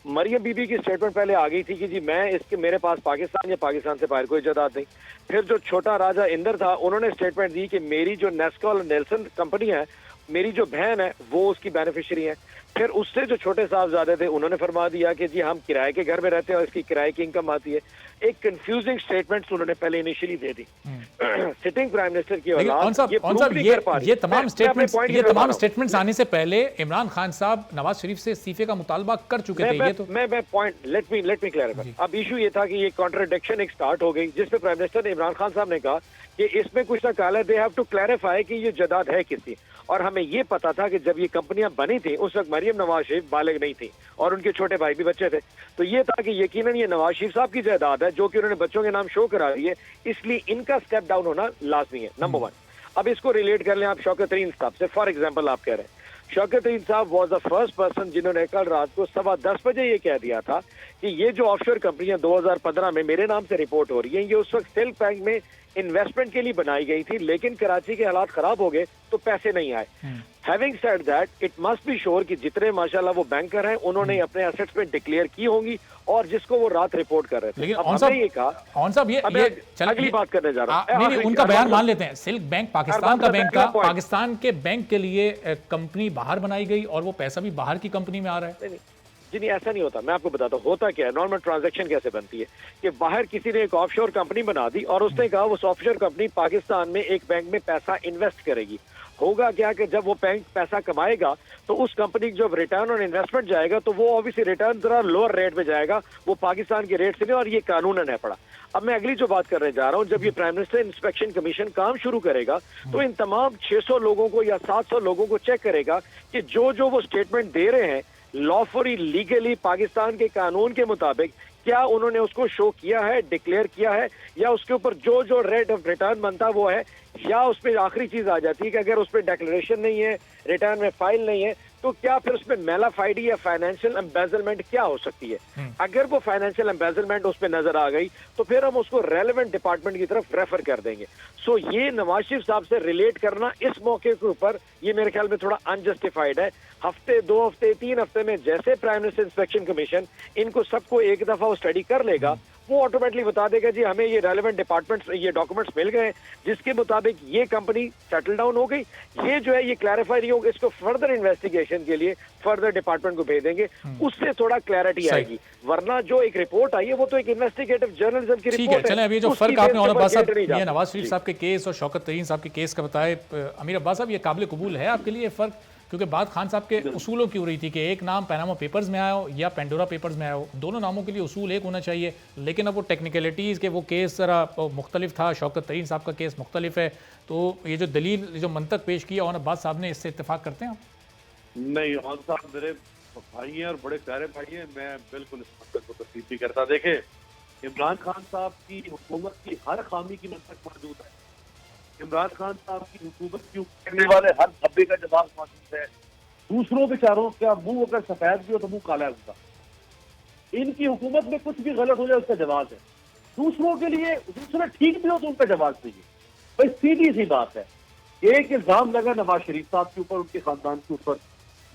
E: मरियम बीबी की स्टेटमेंट पहले आ गई थी कि जी मैं इसके मेरे पास पाकिस्तान या पाकिस्तान से बाहर कोई जायदाद नहीं। फिर जो छोटा राजा इंदर था उन्होंने स्टेटमेंट दी कि मेरी जो नेस्कोल और नेल्सन कंपनी है, मेरी जो बहन है वो उसकी बेनिफिशियरी है। फिर उससे जो छोटे साहबजादे थे उन्होंने फरमा दिया कि जी हम किराए के घर में रहते हैं और इसकी किराए की इनकम आती है। एक कंफ्यूजिंग स्टेटमेंट्स उन्होंने पहले इनिशियली दे दी। सिटिंग प्राइम मिनिस्टर की औलाद
B: ये तमाम स्टेटमेंट्स आने से पहले इमरान खान साहब नवाज शरीफ से इस्तीफे का मुतालबा कर चुके थे। ये तो
E: मैं पॉइंट लेट मी क्लैरिफाई। अब इशू ये था कि ये कॉन्ट्रडिक्शन एक स्टार्ट हो गई जिसमें प्राइम मिनिस्टर ने, इमरान खान साहब ने कहा कि इसमें कुछ ना काला, दे हैव टू क्लैरिफाई कि ये जायदाद है किसकी। और हमें ये पता था कि जब ये कंपनियां बनी थी उस वक्त मरियम नवाज शरीफ बालिग नहीं थी और उनके छोटे भाई भी बच्चे थे। तो ये था कि यकीनन ये नवाज शरीफ साहब की जायदाद है जो कि उन्होंने बच्चों के नाम शो करा दी है, इसलिए इनका स्टेप डाउन होना लाजमी है, नंबर 1। अब इसको रिलेट कर लें आप शौकत तरीन साहब से। फॉर एग्जाम्पल आप कह रहे हैं शौकत तरीन साहब वॉज द फर्स्ट पर्सन जिन्होंने कल रात को 10:15 बजे ये कह दिया था कि ये जो ऑफशोर कंपनियां 2015 में मेरे नाम से रिपोर्ट हो रही हैं, ये उस वक्त सिल्क बैंक में इन्वेस्टमेंट के लिए बनाई गई थी, लेकिन कराची के हालात खराब हो गए तो पैसे नहीं आए। Having said that, it must be sure कि जितने माशाल्लाह वो बैंकर हैं उन्होंने अपने एसेट्स में डिक्लेयर की होंगी और जिसको वो रात रिपोर्ट कर रहे थे।
B: लेकिन
E: ये कहा अगली बात करने जा रहा हूं।
B: नहीं, उनका बयान मान लेते हैं। सिल्क बैंक पाकिस्तान का बैंक था, पाकिस्तान के बैंक के लिए कंपनी बाहर बनाई गई और वो पैसा भी बाहर की कंपनी में आ रहा है।
E: जी नहीं, ऐसा नहीं होता। मैं आपको बताता हूँ होता क्या है, नॉर्मल ट्रांजैक्शन कैसे बनती है कि बाहर किसी ने एक ऑफशोर कंपनी बना दी और उसने कहा उस ऑफशोर कंपनी पाकिस्तान में एक बैंक में पैसा इन्वेस्ट करेगी। होगा क्या कि जब वो बैंक पैसा कमाएगा तो उस कंपनी की जब रिटर्न ऑन इन्वेस्टमेंट जाएगा तो वो ऑब्वियसली रिटर्न जरा लोअर रेट पे जाएगा, वो पाकिस्तान के रेट से नहीं, और ये कानूनन है पड़ा। अब मैं अगली जो बात करने जा रहा हूँ, जब ये प्राइम मिनिस्टर इंस्पेक्शन कमीशन काम शुरू करेगा तो इन तमाम 600 लोगों को या 700 लोगों को चेक करेगा कि जो जो वो स्टेटमेंट दे रहे हैं लॉफुली लीगली पाकिस्तान के कानून के मुताबिक क्या उन्होंने उसको शो किया है, डिक्लेयर किया है, या उसके ऊपर जो जो रेट ऑफ रिटर्न बनता वो है, या उसमें आखिरी चीज आ जाती है कि अगर उसमें डिक्लेरेशन नहीं है, रिटर्न में फाइल नहीं है, तो क्या फिर उसमें मैलाफाइडी या फाइनेंशियल एम्बेजलमेंट क्या हो सकती है। अगर वो फाइनेंशियल एम्बेजलमेंट उसमें नजर आ गई तो फिर हम उसको रेलेवेंट डिपार्टमेंट की तरफ रेफर कर देंगे। सो ये नवाज शरीफ साहब से रिलेट करना इस मौके के ऊपर ये मेरे ख्याल में थोड़ा अनजस्टिफाइड है। हफ्ते, 2 हफ्ते, 3 हफ्ते में जैसे प्राइम मिनिस्टर इंस्पेक्शन कमीशन इनको सबको एक दफा वो स्टडी कर लेगा, वो ऑटोमेटिकली बता देगा जी हमें ये रेलेवेंट डिपार्टमेंट्स, ये डॉक्यूमेंट्स मिल गए जिसके मुताबिक ये कंपनी सेटल डाउन हो गई, ये जो है ये क्लैरिफाई नहीं होगा, इसको फर्दर इन्वेस्टिगेशन के लिए फर्दर डिपार्टमेंट को भेज देंगे, उससे थोड़ा क्लैरिटी आएगी। वरना जो एक रिपोर्ट आई है वो तो एक इन्वेस्टिगेटिव जर्नलिज्म की
B: ठीक है।
E: रिपोर्ट है।
B: चलें, अभी जो
E: उसकी
B: फर्क आपने
E: बेस पे
B: अब्बास साहब
E: नहीं
B: ये
E: जाता।
B: नवाज शरीफ
E: जी।
B: साहब के केस और शौकत तरीन साहब के केस का बताए, अमीर अब्बास साहब ये काबिल कबूल है आपके लिए फर्क? क्योंकि बात खान साहब के उसूलों की हो रही थी कि एक नाम पैनामा पेपर्स में आया हो या पेंडोरा पेपर्स में आया हो, दोनों नामों के लिए उसूल एक होना चाहिए, लेकिन अब वो टेक्निकलिटीज़ के वो केस ज़रा मुख्तलिफ था, शौकत तरीन साहब का केस मुख्तलिफ है, तो ये जो दलील, जो मंतक पेश किया और अब्बास साहब ने, इससे इत्तेफाक करते हैं आप?
F: नहीं, औन साहब मेरे भाई हैं और बड़े प्यारे भाई हैं, मैं बिल्कुल इस मंतक को तस्लीम नहीं करता। देखे, इमरान खान साहब की हुकूमत की हर खामी की मंतक मौजूद है। इमरान खान साहब की हुकूमत की करने वाले हर धब्बे का जवाब मौजूद है। दूसरों बेचारों का मुंह अगर सफेद भी हो तो मुंह काला है उनका। इनकी हुकूमत में कुछ भी गलत हो जाए उसका जवाब है। दूसरों के लिए दूसरे ठीक भी हो तो उनका जवाब चाहिए। भाई सीधी सी बात है, एक इल्जाम लगा नवाज शरीफ साहब के ऊपर, उनके खानदान के ऊपर।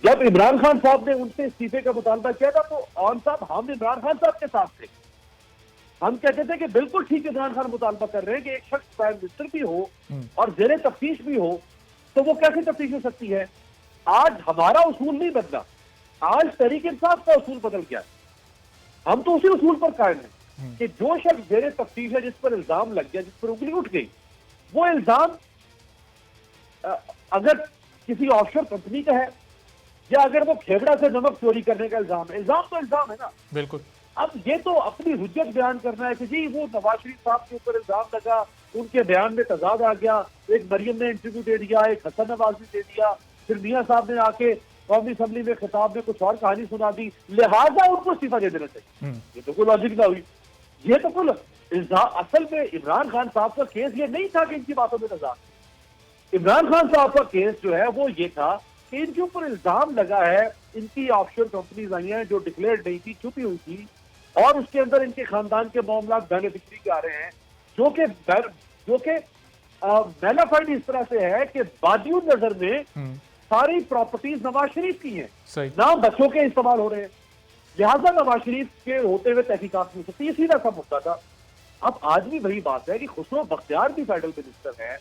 F: जब इमरान खान साहब ने उनसे इस्तीफे का मुतालबा किया था तो ऑन साहब हम इमरान खान साहब के साथ थे। हम कहते थे कि बिल्कुल ठीक इमरान खान मुतालबा कर रहे हैं कि एक शख्स प्राइम मिनिस्टर भी हो और जेरे तफ्तीश भी हो, तो वो कैसे तफ्तीश हो सकती है। आज हमारा उसूल नहीं बदला, आज तहरीक इंसाफ का उसूल बदल गया। हम तो उसी उसूल पर कायम हैं कि जो शख्स जेरे तफ्तीश है, जिस पर इल्जाम लग गया, जिस पर उंगली उठ गई, वो इल्जाम अगर किसी ऑफशोर कंपनी का है या अगर वो खेबड़ा से नमक चोरी करने का इल्जाम है, इल्जाम तो इल्जाम है ना।
B: बिल्कुल।
F: अब ये तो अपनी हुज्जत बयान करना है कि जी वो नवाज शरीफ साहब के ऊपर इल्जाम लगा, उनके बयान में तजाद आ गया, एक मरियम ने इंटरव्यू दे दिया, एक हसन नवाज ने दे दिया, फिर मियां साहब ने आके कौमी असम्बली में खिताब में कुछ और कहानी सुना दी, लिहाजा उनको इस्तीफा दे देना चाहिए। ये तो कोई लॉजिक ना हुई। ये तो कुल असल में इमरान खान साहब का केस ये नहीं था कि इनकी बातों में तजाद। इमरान खान साहब का केस जो है वो ये था कि इनके ऊपर इल्जाम लगा है, इनकी ऑफशोर कंपनीज आई हैं जो डिक्लेयर नहीं थी, छुपी हुई थी, और उसके अंदर इनके खानदान के मामला बेनिफिशरी के आ रहे हैं, जो कि मैलाफाइड इस तरह से है कि बादियों नजर में सारी प्रॉपर्टीज नवाज शरीफ की हैं, नाम बच्चों के इस्तेमाल हो रहे हैं, लिहाजा नवाज शरीफ के होते हुए तहकीकात नहीं हो सकती। ये सीधा सा मुद्दा था। अब आज भी वही बात है कि खुसरो बख्तियार भी फेडरल मिनिस्टर है,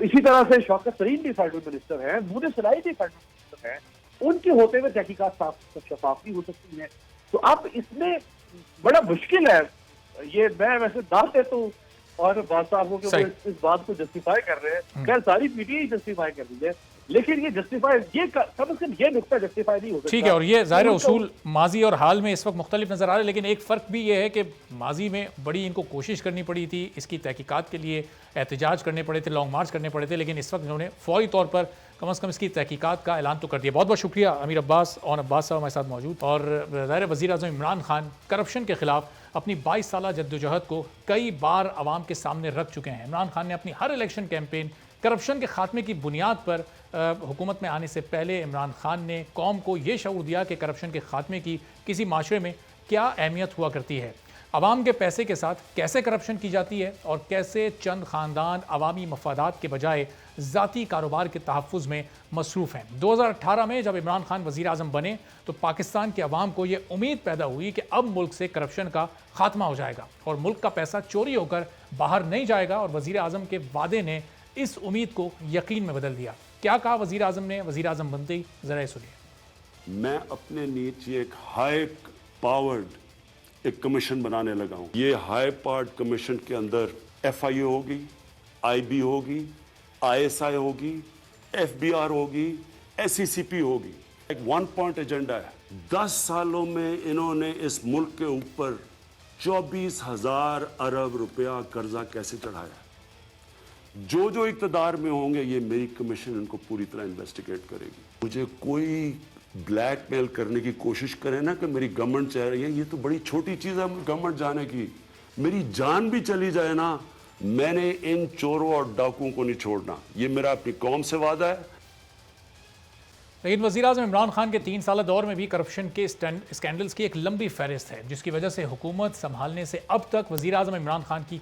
F: इसी तरह से शौकत तरीन भी फेडरल मिनिस्टर है, मुनीर सलाई भी फेडरल मिनिस्टर है, उनके होते हुए तहकीकात शफाफ नहीं हो सकती है। तो अब इसमें बड़ा मुश्किल है। ये मैं वैसे दाद देता हूँ और बात साहब को इस बात को जस्टिफाई कर रहे हैं, खैर सारी पीटीआई जस्टिफाई कर रही है, लेकिन ये जस्टिफाई, ये कम से कम ये नुकता जस्टिफाई नहीं हो सकता।
B: ठीक है, और ये ज़ाहिर उसूल माजी और हाल में इस वक्त मुख्तलिफ नज़र आ रहे हैं, लेकिन एक फ़र्क भी ये है कि माजी में बड़ी इनको कोशिश करनी पड़ी थी, इसकी तहकीकात के लिए एहतजाज करने पड़े थे, लॉन्ग मार्च करने पड़े थे, लेकिन इस वक्त इन्होंने फौरी तौर पर कम से कम इसकी तहकीकात का ऐलान तो कर दिया। बहुत बहुत शुक्रिया अमीर अब्बास और अब्बास साहब हमारे साथ मौजूद। और ज़ाहिर वज़ीर आज़म इमरान खान करप्शन के ख़िलाफ़ अपनी 22 साला जद्दोजहद को कई बार आवाम के सामने रख चुके हैं। इमरान खान ने अपनी हर इलेक्शन कैंपेन करप्शन के खात्मे की बुनियाद पर हुकूमत में आने से पहले इमरान खान ने कौम को ये शऊर दिया कि करप्शन के खात्मे की किसी माशरे में क्या अहमियत हुआ करती है, आवाम के पैसे के साथ कैसे करप्शन की जाती है और कैसे चंद ख़ानदान अवामी मफादात के बजाय ज़ाती कारोबार के तहफ़्फ़ुज़ में मसरूफ़ हैं। 2018 में जब इमरान खान वज़ीर आज़म बने तो पाकिस्तान के अवाम को ये उम्मीद पैदा हुई कि अब मुल्क से करप्शन का खात्मा हो जाएगा और मुल्क का पैसा चोरी होकर बाहर नहीं जाएगा, और वज़ीर आज़म के वादे ने इस उम्मीद को यकीन में बदल दिया। क्या कहा वज़ीर आज़म ने वज़ीर आज़म बनते ही, ज़रा सुनिए।
G: मैं अपने नीचे एक हाई पावर्ड एक कमीशन बनाने लगा हूं। ये हाई पावर्ड कमीशन के अंदर FIA होगी, IB होगी, ISI होगी, FBR होगी, SECP होगी। एक 1 पॉइंट एजेंडा है। 10 सालों में इन्होंने इस मुल्क के ऊपर 24,000 अरब रुपया कर्जा कैसे चढ़ाया। जो इक्तदार में होंगे ये मेरी कमीशन इनको पूरी तरह इन्वेस्टिगेट करेगी। मुझे कोई ब्लैकमेल करने की कोशिश करे ना कि मेरी गवर्नमेंट चाह रही है, ये तो बड़ी छोटी चीज़ है गवर्नमेंट जाने की। मेरी जान भी चली जाए ना, मैंने इन चोरों और डाकुओं को नहीं छोड़ना। ये मेरा अपनी कौम से वादा है।
B: लेकिन वज़ीर-ए-आज़म इमरान खान के 3 साल दौर में भी करप्शन के स्कैंडल्स की एक लंबी फहरिस्त है, जिसकी वजह से हुकूमत संभालने से अब तक वज़ीर-ए-आज़म इमरान खान की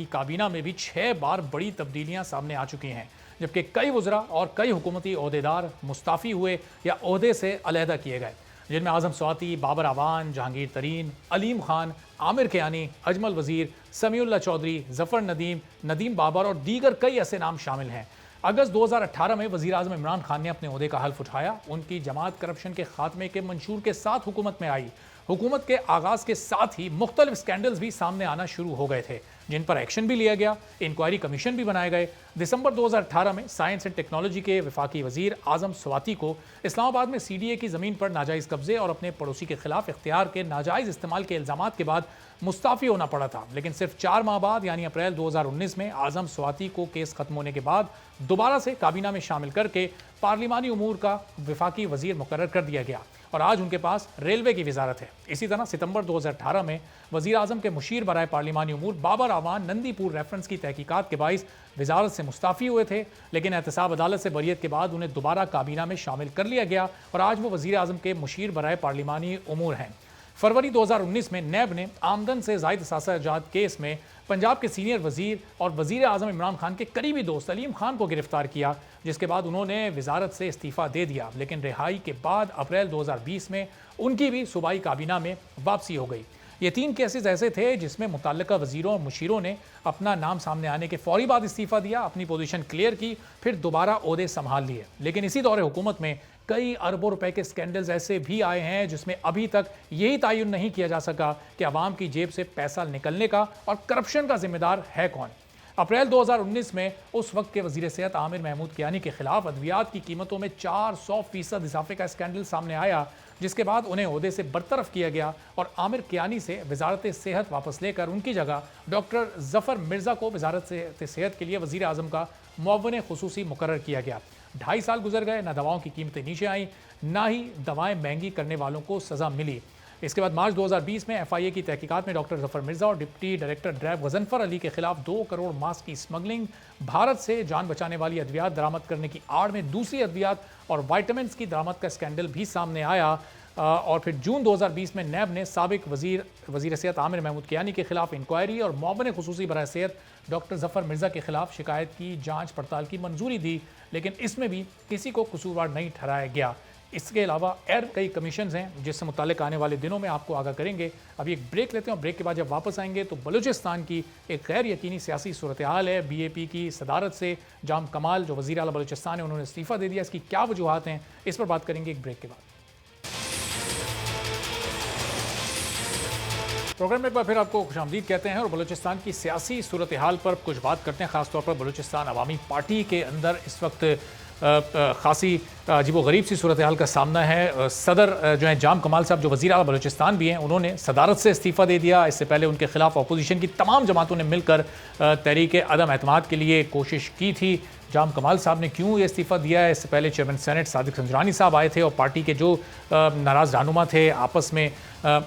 B: काबीना में भी 6 बार बड़ी तब्दीलियां सामने आ चुकी हैं, जबकि कई वज़रा और कई हुकूमती ओहदेदार मुस्ताफ़ी हुए या ओहदे से अलहदा किए गए, जिनमें आज़म स्वाति, बाबर आवान, जहांगीर तरीन, अलीम खान, आमिर कियानी, अजमल वज़ीर, समीउल्लाह चौधरी, ज़फ़र नदीम, नदीम बाबर और दीगर कई ऐसे नाम शामिल हैं। अगस्त 2018 में वज़ीर-ए-आज़म इमरान खान ने अपने ओहदे का हल्फ उठाया। उनकी जमात करप्शन के खात्मे के मंशूर के साथ हुकूमत में आई। हुकूमत के आगाज़ के साथ ही मुख्तलिफ स्कैंडल्स भी सामने आना शुरू हो गए थे, जिन पर एक्शन भी लिया गया, इंक्वायरी कमीशन भी बनाए गए। दिसंबर 2018 में साइंस एंड टेक्नोलॉजी के वफाकी वज़ीर आज़म स्वाति को इस्लामाबाद में CDA की ज़मीन पर नाजायज़ कब्जे और अपने पड़ोसी के खिलाफ इख्तियार के नाजायज़ इस्तेमाल के इल्ज़ामात के बाद मुस्ताफ़ी होना पड़ा था। लेकिन सिर्फ 4 माह बाद यानी अप्रैल 2019 में आज़म स्वाति को केस खत्म होने के बाद दोबारा से काबीना में शामिल करके पार्लिमानी उमूर का वफाकी वज़ीर मुकर्रर कर दिया गया और आज उनके पास रेलवे की वजारत है। इसी तरह सितंबर 2018 में वज़ीर आज़म के मुशीर बराए पार्लिमानी उमूर बाबर आवान नंदीपुर रेफरेंस की तहकीकात के बाइस वजारत से मुस्ताफ़ी हुए थे, लेकिन एहतसाब अदालत से बरियत के बाद उन्हें दोबारा काबीना में शामिल कर लिया गया और आज वो वज़ीर आज़म के मुशीर बराए पार्लिमानी उमूर हैं। फरवरी 2019 में नैब ने आमदन से ज़ायद असासा-ए-जात केस में पंजाब के सीनियर वज़ीर और वज़ीर आज़म इमरान खान के करीबी दोस्त अलीम खान को गिरफ्तार किया, जिसके बाद उन्होंने वजारत से इस्तीफ़ा दे दिया। लेकिन रिहाई के बाद अप्रैल 2020 में उनकी भी सूबाई काबीना में वापसी हो गई। ये 3 केसेस ऐसे थे जिसमें मुतल्लिका वज़ीरों और मुशीरों ने अपना नाम सामने आने के फौरी बाद इस्तीफ़ा दिया, अपनी पोजीशन क्लियर की, फिर दोबारा ओहदे संभाल लिए। लेकिन इसी दौरे हुकूमत में कई अरबों रुपए के स्कैंडल्स ऐसे भी आए हैं जिसमें अभी तक यही तयन नहीं किया जा सका कि अवाम की जेब से पैसा निकलने का और करप्शन का जिम्मेदार है कौन। अप्रैल 2019 में उस वक्त के वज़ीर सेहत आमिर महमूद कियानी के खिलाफ अद्वियात की कीमतों में 400% इजाफे का स्कैंडल सामने आया, जिसके बाद उन्हें ओहदे से बरतरफ किया गया और आमिर कियानी से वजारत सेहत वापस लेकर उनकी जगह डॉक्टर ज़फ़र मिर्ज़ा को वजारत सेहत के लिए वज़ीर आज़म का मुअव्विन ख़ुसूसी मुकर्रर किया गया। 2.5 साल गुजर गए, ना दवाओं की कीमतें नीचे आईं, ना ही दवाएं महंगी करने वालों को सज़ा मिली। इसके बाद मार्च 2020 में FIA की तहकीकात में डॉक्टर ज़फ़र मिर्ज़ा और deputy director drab Ghazanfar Ali के खिलाफ 2 करोड़ मास्क की स्मगलिंग, भारत से जान बचाने वाली अद्वियात दरामद करने की आड़ में दूसरी अद्वियात और वाइटामिन की दरामद का स्कैंडल भी सामने आया। और फिर जून 2020 में नैब ने साबिक वज़ीर सेहत आमिर महमूद कियानी के खिलाफ इंक्वायरी और मुअव्विन ख़ुसूसी बराए सेहत डॉक्टर ज़फ़र मिर्ज़ा के खिलाफ शिकायत की जांच पड़ताल की मंजूरी दी, लेकिन इसमें भी किसी को कसूरवार नहीं ठहराया गया। इसके अलावा और कई कमीशन हैं जिससे मुताल्लिक़ आने वाले दिनों में आपको आगाह करेंगे। अभी एक ब्रेक लेते हैं और ब्रेक के बाद जब वापस आएंगे तो बलूचिस्तान की एक गैर यकीनी सियासी सूरत हाल है। BAP की सदारत से जाम कमाल जो वज़ीर आला बलूचिस्तान है उन्होंने इस्तीफ़ा दे दिया, इसकी क्या वजूहात हैं, इस पर बात करेंगे एक ब्रेक के बाद। प्रोग्राम में एक बार फिर आपको खुशामदीद कहते हैं और बलूचिस्तान की सियासी सूरत हाल पर कुछ बात करते हैं। ख़ासतौर पर बलूचिस्तान अवामी पार्टी के अंदर इस वक्त खासी अजीबो गरीब सी सूरत हाल का सामना है। सदर जो है जाम कमाल साहब जो वज़ीर आला बलूचिस्तान भी हैं, उन्होंने सदारत से इस्तीफ़ा दे दिया। इससे पहले उनके खिलाफ अपोजिशन की तमाम जमातों ने मिलकर तहरीक अदम एतमाद के लिए कोशिश की थी। जाम कमाल साहब ने क्यों ये इस्तीफ़ा दिया है, इससे पहले चेयरमैन सेनेट सादिक संजरानी साहब आए थे और पार्टी के जो नाराज़ रहनुमा थे आपस में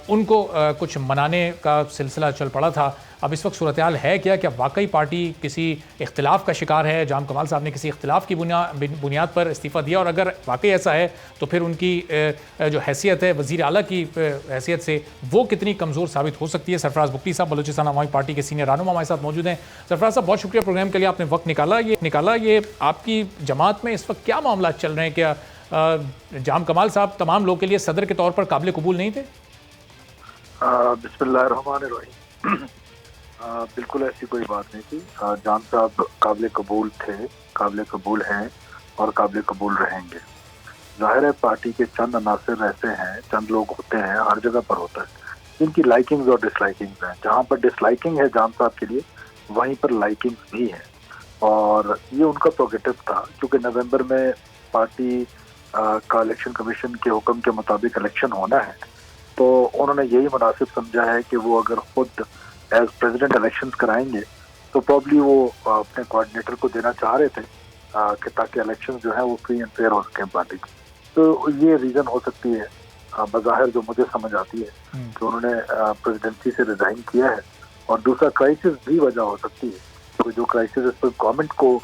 B: उनको कुछ मनाने का सिलसिला चल पड़ा था। अब इस वक्त सूरत हाल है क्या वाकई पार्टी किसी इख्तिलाफ का शिकार है, जाम कमाल साहब ने किसी इख्तिलाफ की बुनियाद पर इस्तीफ़ा दिया, और अगर वाकई ऐसा है तो फिर उनकी जो हैसियत है वज़ीर आला की हैसियत से वो कितनी कमज़ोर साबित हो सकती है। सरफराज बुगटी साहब बलूचिस्तान अवामी पार्टी के सीनियर रहनुमा हमारे साथ मौजूद हैं। सरफराज साहब बहुत शुक्रिया प्रोग्राम के लिए, आपने वक्त निकाला। ये आपकी जमात में इस वक्त क्या मामला चल रहे हैं? क्या जाम कमाल साहब तमाम लोगों के लिए सदर के तौर पर काबिल कबूल नहीं थे?
H: बिस्मिल्लाहिर्रहमानिर्रहीम। बिल्कुल ऐसी कोई बात नहीं थी। जाम साहब काबिल कबूल थे, काबिल कबूल हैं और काबिल कबूल रहेंगे। जाहिर है पार्टी के चंद अनासर ऐसे हैं, चंद लोग होते हैं, हर जगह पर होता है, जिनकी लाइकिंग्स और डिसलाइकिंग्स हैं। जहाँ पर डिसलाइकिंग है जान साहब के लिए, वहीं पर लाइकिंग्स भी हैं, और ये उनका प्रोगेटिव था। क्योंकि नवंबर में पार्टी का इलेक्शन कमीशन के हुक्म के मुताबिक इलेक्शन होना है, तो उन्होंने यही मुनासिब समझा है कि वो अगर खुद एज प्रेसिडेंट इलेक्शंस कराएंगे तो प्रॉब्ली वो अपने कोऑर्डिनेटर को देना चाह रहे थे कि ताकि इलेक्शन जो है वो फ्री एंड फेयर हो सकें पार्टी की। तो ये रीज़न हो सकती है बज़ाहिर, जो मुझे समझ आती है कि उन्होंने प्रेसिडेंसी से रिजाइन किया है। और दूसरा क्राइसिस भी वजह हो सकती है, तो जो क्राइसिस इस पर गवर्नमेंट को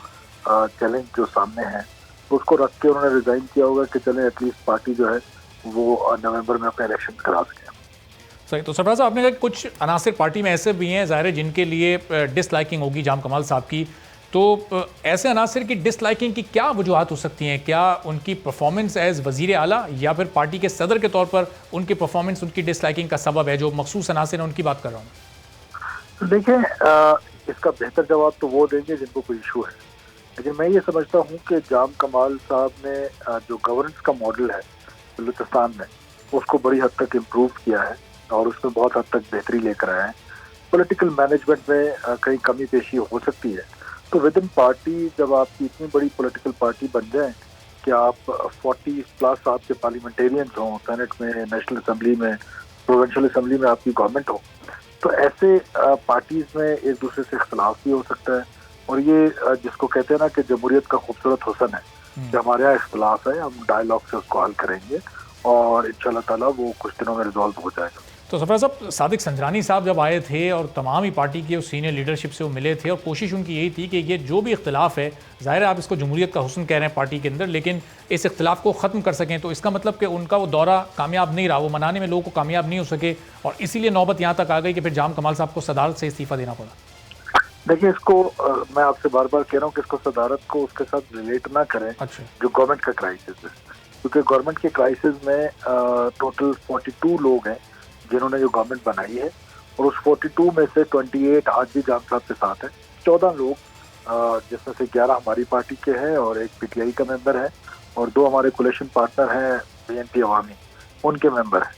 H: चैलेंज जो सामने है उसको रख के उन्होंने रिजाइन किया होगा कि चलें एटलीस्ट पार्टी जो है वो नवंबर में अपने इलेक्शन करा सके।
B: सही। तो सरफराज साहब, आपने कहा कुछ अनासिर पार्टी में ऐसे भी हैं ज़ाहिर है जिनके लिए डिसलाइकिंग होगी जाम कमाल साहब की, तो ऐसे अनासिर की डिसलाइकिंग की क्या वजूहत हो सकती हैं? क्या उनकी परफॉर्मेंस एज वज़ीर आला या फिर पार्टी के सदर के तौर पर उनकी परफॉर्मेंस उनकी डिसलाइकिंग का सबब है? जो मखसूस अनासिर हैं उनकी बात कर रहा हूँ।
H: देखिए, इसका बेहतर जवाब तो वो देंगे जिनको कोई इशू है, लेकिन मैं ये समझता हूँ कि जाम कमाल साहब ने जो गवर्नेंस का मॉडल है बलूचिस्तान में, उसको बड़ी हद तक इम्प्रूव किया है और उसमें बहुत हद तक बेहतरी लेकर आए हैं। पॉलिटिकल मैनेजमेंट में कहीं कमी पेशी हो सकती है, तो विद इन पार्टी जब आपकी इतनी बड़ी पॉलिटिकल पार्टी बन जाए कि आप 40+ आपके पार्लियामेंटेरियंस हों, सेनेट में, नेशनल असम्बली में, प्रोविंशियल असम्बली में आपकी गवर्नमेंट हो, तो ऐसे पार्टीज में एक दूसरे से इख्तलाफ भी हो सकता है। और ये जिसको कहते हैं ना कि जमहूरियत का खूबसूरत हुस्न है कि हमारे यहाँ इख्तलाफ है, हम डायलॉग से उसको हल करेंगे और इंशाल्लाह ताला वो कुछ दिनों में रिजॉल्व हो जाएगा।
B: तो सरफराज साहब, सादिक संजरानी साहब जब आए थे और तमाम ही पार्टी के उस सीनियर लीडरशिप से वो मिले थे और कोशिश उनकी यही थी कि ये जो भी इख्तलाफ है, ज़ाहिर है आप इसको जमहूरियत का हुस्न कह रहे हैं पार्टी के अंदर, लेकिन इस इख्तलाफ को ख़त्म कर सकें, तो इसका मतलब कि उनका वो दौरा कामयाब नहीं रहा, वो मनाने में लोगों को कामयाब नहीं हो सके और इसीलिए नौबत यहाँ तक आ गई कि फिर जाम कमाल साहब को सदारत से इस्तीफ़ा देना पड़ा।
H: देखिए, इसको मैं आपसे बार बार कह रहा हूँ कि इसको सदारत को उसके साथ रिलेट ना करें।
B: अच्छा।
H: जो गवर्नमेंट का क्राइसिस है, क्योंकि गवर्नमेंट के क्राइसिस में टोटल 42 लोग हैं जिन्होंने जो गवर्नमेंट बनाई है, और उस 42 में से 28 आज भी जाम साहब के साथ हैं। 14 लोग जिसमें से 11 हमारी पार्टी के हैं और एक पीटीआई का मेंबर है, और 2 हमारे कोलिशन पार्टनर हैं बीएनपी अवामी, उनके मेंबर हैं।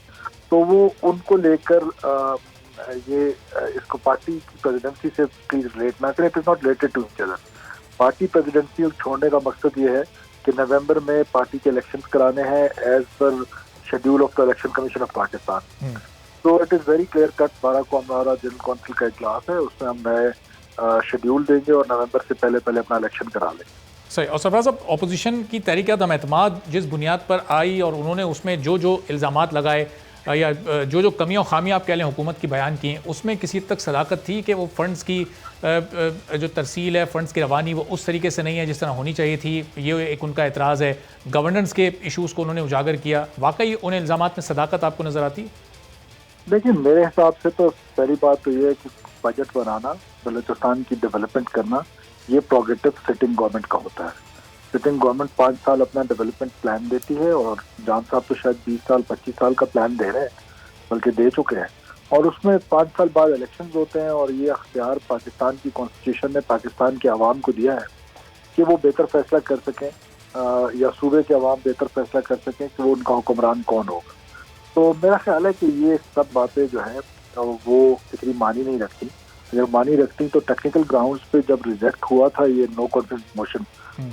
H: तो वो उनको लेकर ये इसको पार्टी की प्रेसिडेंसी से प्लीज रिलेट ना करें। It is not related to each other. Party presidency छोड़ने का मकसद ये है कि नवंबर में पार्टी के इलेक्शंस कराने हैं as per schedule of the election commission of Pakistan. तो it is very clear cut. 12 को हमारा जनरल काउंसिल का इजलास है, उसमें हम नए शेड्यूल देंगे और नवंबर से पहले पहले अपना इलेक्शन करा लेंगे।
B: सही। और सरफराज साहब, अपोजिशन की तहरीक अदम-ए-एतमाद जिस बुनियाद पर आई और उन्होंने उसमें जो जो इल्ज़ामात लगाए या जो जो कमियाँ और खामियाँ आप कह लें हुकूमत की बयान की, उसमें किसी हद तक सदाकत थी कि वो फ़ंड्स की जो तरसील है, फ़ंड्स की रवानी, वो उस तरीके से नहीं है जिस तरह होनी चाहिए थी। ये एक उनका एतराज़ है। गवर्नेंस के इशूज़ को उन्होंने उजागर किया। वाकई उन इल्ज़ामात में सदाकत आपको नज़र आती है?
H: देखिए, मेरे हिसाब से तो पहली बात तो ये है कि बजट बनाना, बलूचिस्तान की डेवलपमेंट करना, ये प्रोग्रेटिव सिटिंग गवर्नमेंट का होता है। सिटिंग गवर्नमेंट 5 साल अपना डेवलपमेंट प्लान देती है, और जान साहब तो शायद 20 साल 25 साल का प्लान दे रहे हैं, बल्कि दे चुके हैं। और उसमें 5 साल बाद इलेक्शंस होते हैं, और ये अख्तियार पाकिस्तान की कॉन्स्टिट्यूशन ने पाकिस्तान के अवाम को दिया है कि वो बेहतर फैसला कर सकें या सूबे के अवाम बेहतर फैसला कर सकें कि वो उनका हुक्मरान कौन होगा। तो मेरा ख्याल है कि ये सब बातें जो है वो इतनी मानी नहीं रखती। अगर मानी रखती तो टेक्निकल ग्राउंड्स पे जब रिजेक्ट हुआ था ये नो कॉन्फिडेंस मोशन,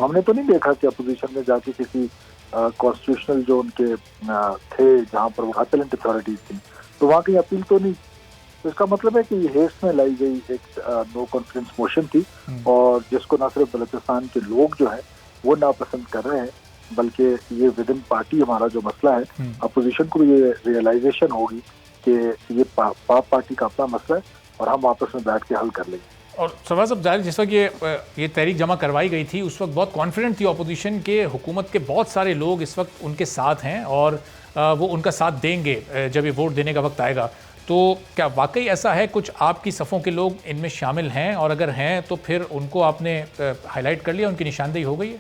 H: हमने तो नहीं देखा कि अपोजिशन में जाके किसी कॉन्स्टिट्यूशनल जो उनके थे जहाँ पर वो अपीलेंट अथॉरिटीज थी, तो वहाँ की अपील तो नहीं। तो इसका मतलब है कि ये हेस्ट में लाई गई एक नो कॉन्फिडेंस मोशन थी, और जिसको न सिर्फ बलूचिस्तान के लोग जो है वो नापसंद कर रहे हैं, बल्कि ये विद इन पार्टी हमारा जो मसला है, अपोजिशन को ये रियलाइजेशन होगी कि ये पाप पार्टी का अपना मसला है और हम आपस में बैठ के हल कर लेंगे।
B: और सरफराज साहब, जाहिर जिस वक्त ये तहरीक जमा करवाई गई थी उस वक्त बहुत कॉन्फिडेंट थी अपोजिशन के, हुकूमत के बहुत सारे लोग इस वक्त उनके साथ हैं और वो उनका साथ देंगे जब ये वोट देने का वक्त आएगा। तो क्या वाकई ऐसा है, कुछ आपकी सफ़ों के लोग इनमें शामिल हैं, और अगर हैं तो फिर उनको आपने हाईलाइट कर लिया, उनकी निशानदेही हो गई है?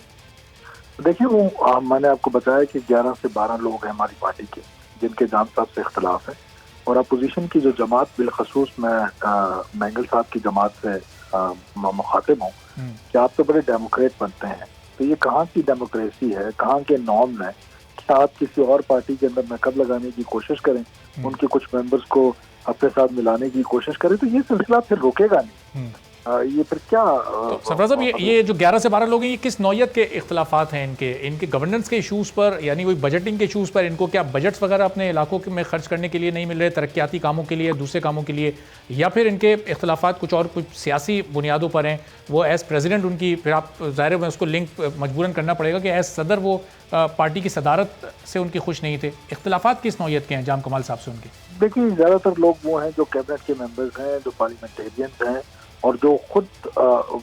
H: देखिए, वो मैंने आपको बताया कि 11 से 12 लोग हैं हमारी पार्टी के जिनके जान साहब से इख्तलाफ है, और अपोजिशन की जो जमात, बिलखसूस मैं मैंगल साहब की जमात से मुखातिब हूँ कि आप तो बड़े डेमोक्रेट बनते हैं, तो ये कहाँ की डेमोक्रेसी है, कहाँ के नॉर्म है साथ किसी और पार्टी के अंदर नकब लगाने की कोशिश करें, उनके कुछ मेंबर्स को अपने साथ मिलाने की कोशिश करें, तो ये सिलसिला फिर रुकेगा नहीं। ये फिर क्या
B: तो सरफराज साहब, ये जो 11 से 12 लोग हैं, ये किस नौयत के इख्तलाफात हैं? इनके गवर्नेंस के इशूज़ पर, यानी कोई बजटिंग के इशूज़ पर? इनको क्या बजट्स वगैरह अपने इलाकों में खर्च करने के लिए नहीं मिल रहे, तरक्याती कामों के लिए, दूसरे कामों के लिए, या फिर इनके इख्तलाफात कुछ और, कुछ सियासी बुनियादों पर हैं? वो एज़ प्रेसिडेंट उनकी, फिर आप ज़ाहिर में उसको लिंक मजबूरन करना पड़ेगा कि एज़ सदर वो पार्टी की सदारत से उनकी खुश नहीं थे। इख्तलाफात किस नौयत के हैं जाम कमाल साहब से उनके?
H: देखिए, ज़्यादातर लोग वो हैं जो कैबिनेट के मेंबर्स हैं, जो पार्लियामेंटेरियंस हैं, और जो खुद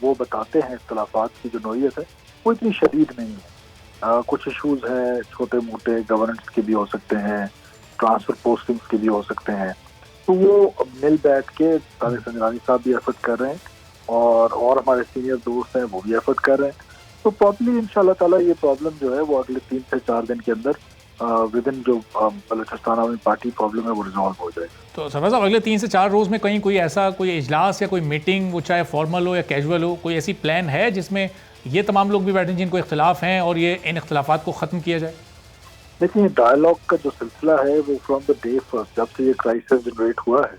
H: वो बताते हैं इख्तलाफात की जो नौयत है वो इतनी शदीद नहीं है। कुछ इशूज़ हैं छोटे मोटे, गवर्नेंस के भी हो सकते हैं, ट्रांसफर पोस्टिंग्स के भी हो सकते हैं, तो वो मिल बैठ के तारिक संजरानी साहब भी एफर्ट कर रहे हैं और हमारे सीनियर दोस्त हैं वो भी एफर्ट कर रहे हैं। तो प्रॉब्ली इंशाल्लाह ताला ये प्रॉब्लम जो है वो अगले 3 से 4 दिन के अंदर विद इन जो बलूचिस्तान आवामी पार्टी प्रॉब्लम है वो रिजॉल्व हो जाएगा।
B: तो सरफराज साहब, अगले 3 से 4 रोज़ में कहीं कोई ऐसा कोई इजलास या कोई मीटिंग, वो चाहे फॉर्मल हो या कैजुअल हो, कोई ऐसी प्लान है जिसमें ये तमाम लोग भी बैठे जिनको इख्तलाफ हैं और ये इन इख्तलाफात को ख़त्म किया जाए?
H: देखिए, डायलॉग का जो सिलसिला है वो फ्रॉम द डे फर्स्ट, जब से ये क्राइसिस जनरेट हुआ है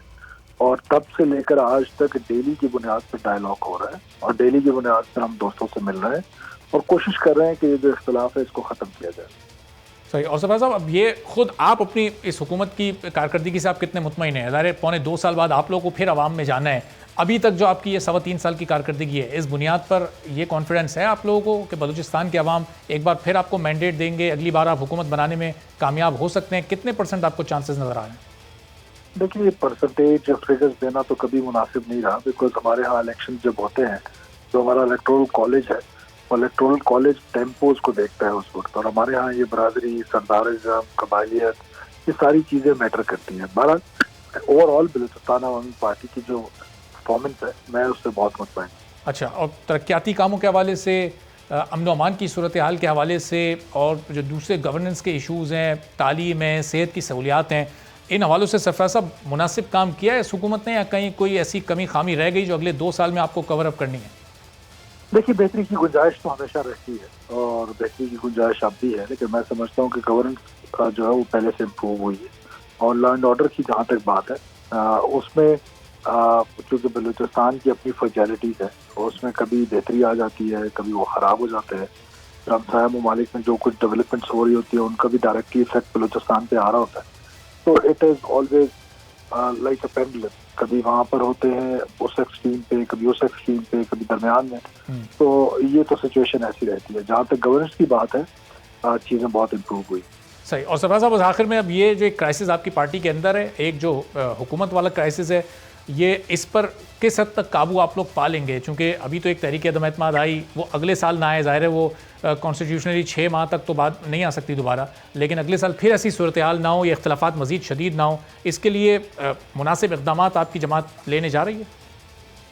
H: और तब से लेकर आज तक डेली की बुनियाद पर डायलॉग हो रहा है और डेली की बुनियाद पर हम दोस्तों से मिल रहे हैं और कोशिश कर रहे हैं कि ये जो इख्तलाफ है इसको ख़त्म किया जाए।
B: सही। और सरफराज साहब, अब ये खुद आप अपनी इस हुकूमत की कारकर्दगी से आप कितने मुतमईन हैं? ज़ाहिर 2.25 साल बाद आप लोगों को फिर आवाम में जाना है। अभी तक जो आपकी ये 3.25 साल की कारकर्दगी है, इस बुनियाद पर ये कॉन्फिडेंस है आप लोगों को कि बलूचिस्तान के अवाम एक बार फिर आपको मैंडेट देंगे, अगली बार आप हुकूमत बनाने में कामयाब हो सकते हैं? कितने % आपको चांसेस नज़र आ रहे हैं?
H: देखिए, परसेंटेज फिगर्स देना तो कभी मुनासिब नहीं रहा, बिकॉज हमारे यहाँ इलेक्शन जब होते हैं तो हमारा इलेक्टोरल कॉलेज है, इलेक्टोरल कॉलेज टेम्पोज को देखता है उस वक्त, और हमारे यहाँ ये बरादरी, सरदारिज़म, कबालियत, ये सारी चीज़ें मैटर करती हैं। बहरहाल ओवरऑल बलूचिस्तान अवामी पार्टी की जो परफॉर्मेंस है मैं उससे बहुत मुतमईन हूँ।
B: अच्छा, और तरक्याती कामों के हवाले से, अमन अमान की सूरत हाल के हवाले से, और जो दूसरे गवर्नेंस के इशूज़ हैं, तालीम है, सेहत की सहूलियात हैं, इन हवालों से सरफराज साहब मुनासिब काम किया है इस हुकूमत ने, या कहीं कोई ऐसी कमी खामी रह गई जो अगले 2 साल में आपको कवर अप करनी है?
H: देखिए, बेहतरी की गुंजाइश तो हमेशा रहती है और बेहतरी की गुंजाइश अब भी है, लेकिन मैं समझता हूँ कि गवर्नेंस जो है वो पहले से इम्प्रूव हुई है। और लॉ एंड ऑर्डर की जहाँ तक बात है उसमें चूँकि बलूचिस्तान की अपनी फ्रैजिलिटीज़ है, उसमें कभी बेहतरी आ जाती है, कभी वो ख़राब हो जाते हैं। हमसाया ममालिक में जो कुछ डेवलपमेंट्स हो रही होती है उनका भी डायरेक्टली इफेक्ट बलूचिस्तान पे आ रहा होता है। तो it is always like a pendulum, कभी वहाँ पर होते हैं उस एक्सट्रीम पे, कभी उस एक्सट्रीम पे, कभी दरमियान में। तो ये तो सिचुएशन ऐसी रहती है। जहाँ तक गवर्नेंस की बात है चीज़ें बहुत इम्प्रूव हुई।
B: सही। और सरफराज साहब, आखिर में अब ये जो एक क्राइसिस आपकी पार्टी के अंदर है, एक जो हुकूमत वाला क्राइसिस है, ये इस पर किस हद तक काबू आप लोग पा लेंगे? चूँकि अभी तो एक तहरीक अदम एतमाद आई, वो अगले साल ना आए, ज़ाहिर है वो कॉन्स्टिट्यूशनली 6 माह तक तो बात नहीं आ सकती दोबारा, लेकिन अगले साल फिर ऐसी सूरत हाल ना हो, ये इख्तलाफात मज़ीद शदीद ना हो, इसके लिए मुनासिब इक़दाम आपकी जमात लेने जा रही है?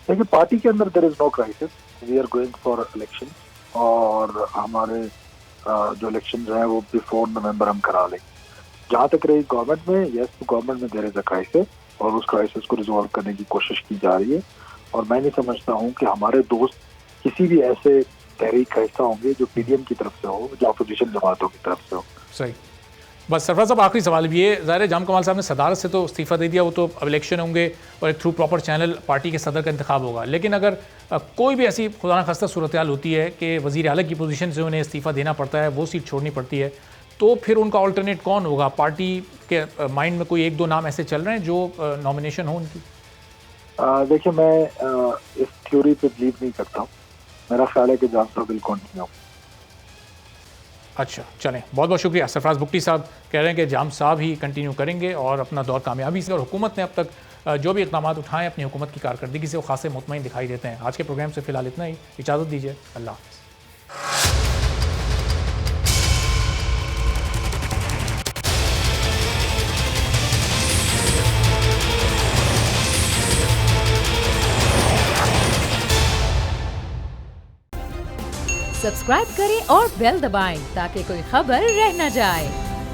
H: देखिए, पार्टी के अंदर there is no crisis, we are going for election, और हमारे जो इलेक्शन हैं वो बिफोर नवंबर हम करा लेंगे। जहाँ तक रही गवर्नमेंट में, यस, तो गवर्नमेंट में देयर इज़ अ क्राइसिस और उस क्राइसिस को रिजॉल्व करने की कोशिश की जा रही है, और मैं नहीं समझता हूँ कि हमारे दोस्त किसी भी ऐसे तहरीक का हिस्सा होंगे जो पीडीएम की तरफ से हो, जो अपोजिशन जमातों की तरफ से हो।
B: सही। बस सरफराज साहब, आखिरी सवाल भी ये, ज़ाहिर है जाम कमाल साहब ने सदारत से तो इस्तीफ़ा दे दिया, वो तो अब इलेक्शन होंगे और एक थ्रू प्रॉपर चैनल पार्टी के सदर का इंतखाब होगा, लेकिन अगर कोई भी ऐसी खुदा न खास्ता सूरत हाल होती है कि वज़ीर आला की पोजीशन से उन्हें इस्तीफ़ा देना पड़ता है, वो सीट छोड़नी पड़ती है, तो फिर उनका अल्टरनेट कौन होगा? पार्टी के माइंड में कोई 1-2 नाम ऐसे चल रहे हैं जो नॉमिनेशन हो उनकी?
H: देखिए, मैं इस थ्योरी पे बिलीव नहीं करता हूँ। मेरा ख्याल है कि जाम साहब विल कंटिन्यू।
B: अच्छा, चलें, बहुत बहुत शुक्रिया। सरफराज बुगटी साहब कह रहे हैं कि जाम साहब ही कंटिन्यू करेंगे और अपना दौर कामयाबी से, और हुकूमत ने अब तक जो भी इक़दाम उठाएँ अपनी हुकूमत की कारकर्दगी से वो खासे मुतमईन दिखाई देते हैं। आज के प्रोग्राम से फ़िलहाल इतना ही, इजाज़त दीजिए, अल्लाह हाफ़िज़।
A: सब्सक्राइब करें और बेल दबाएं ताकि कोई खबर रह न जाए।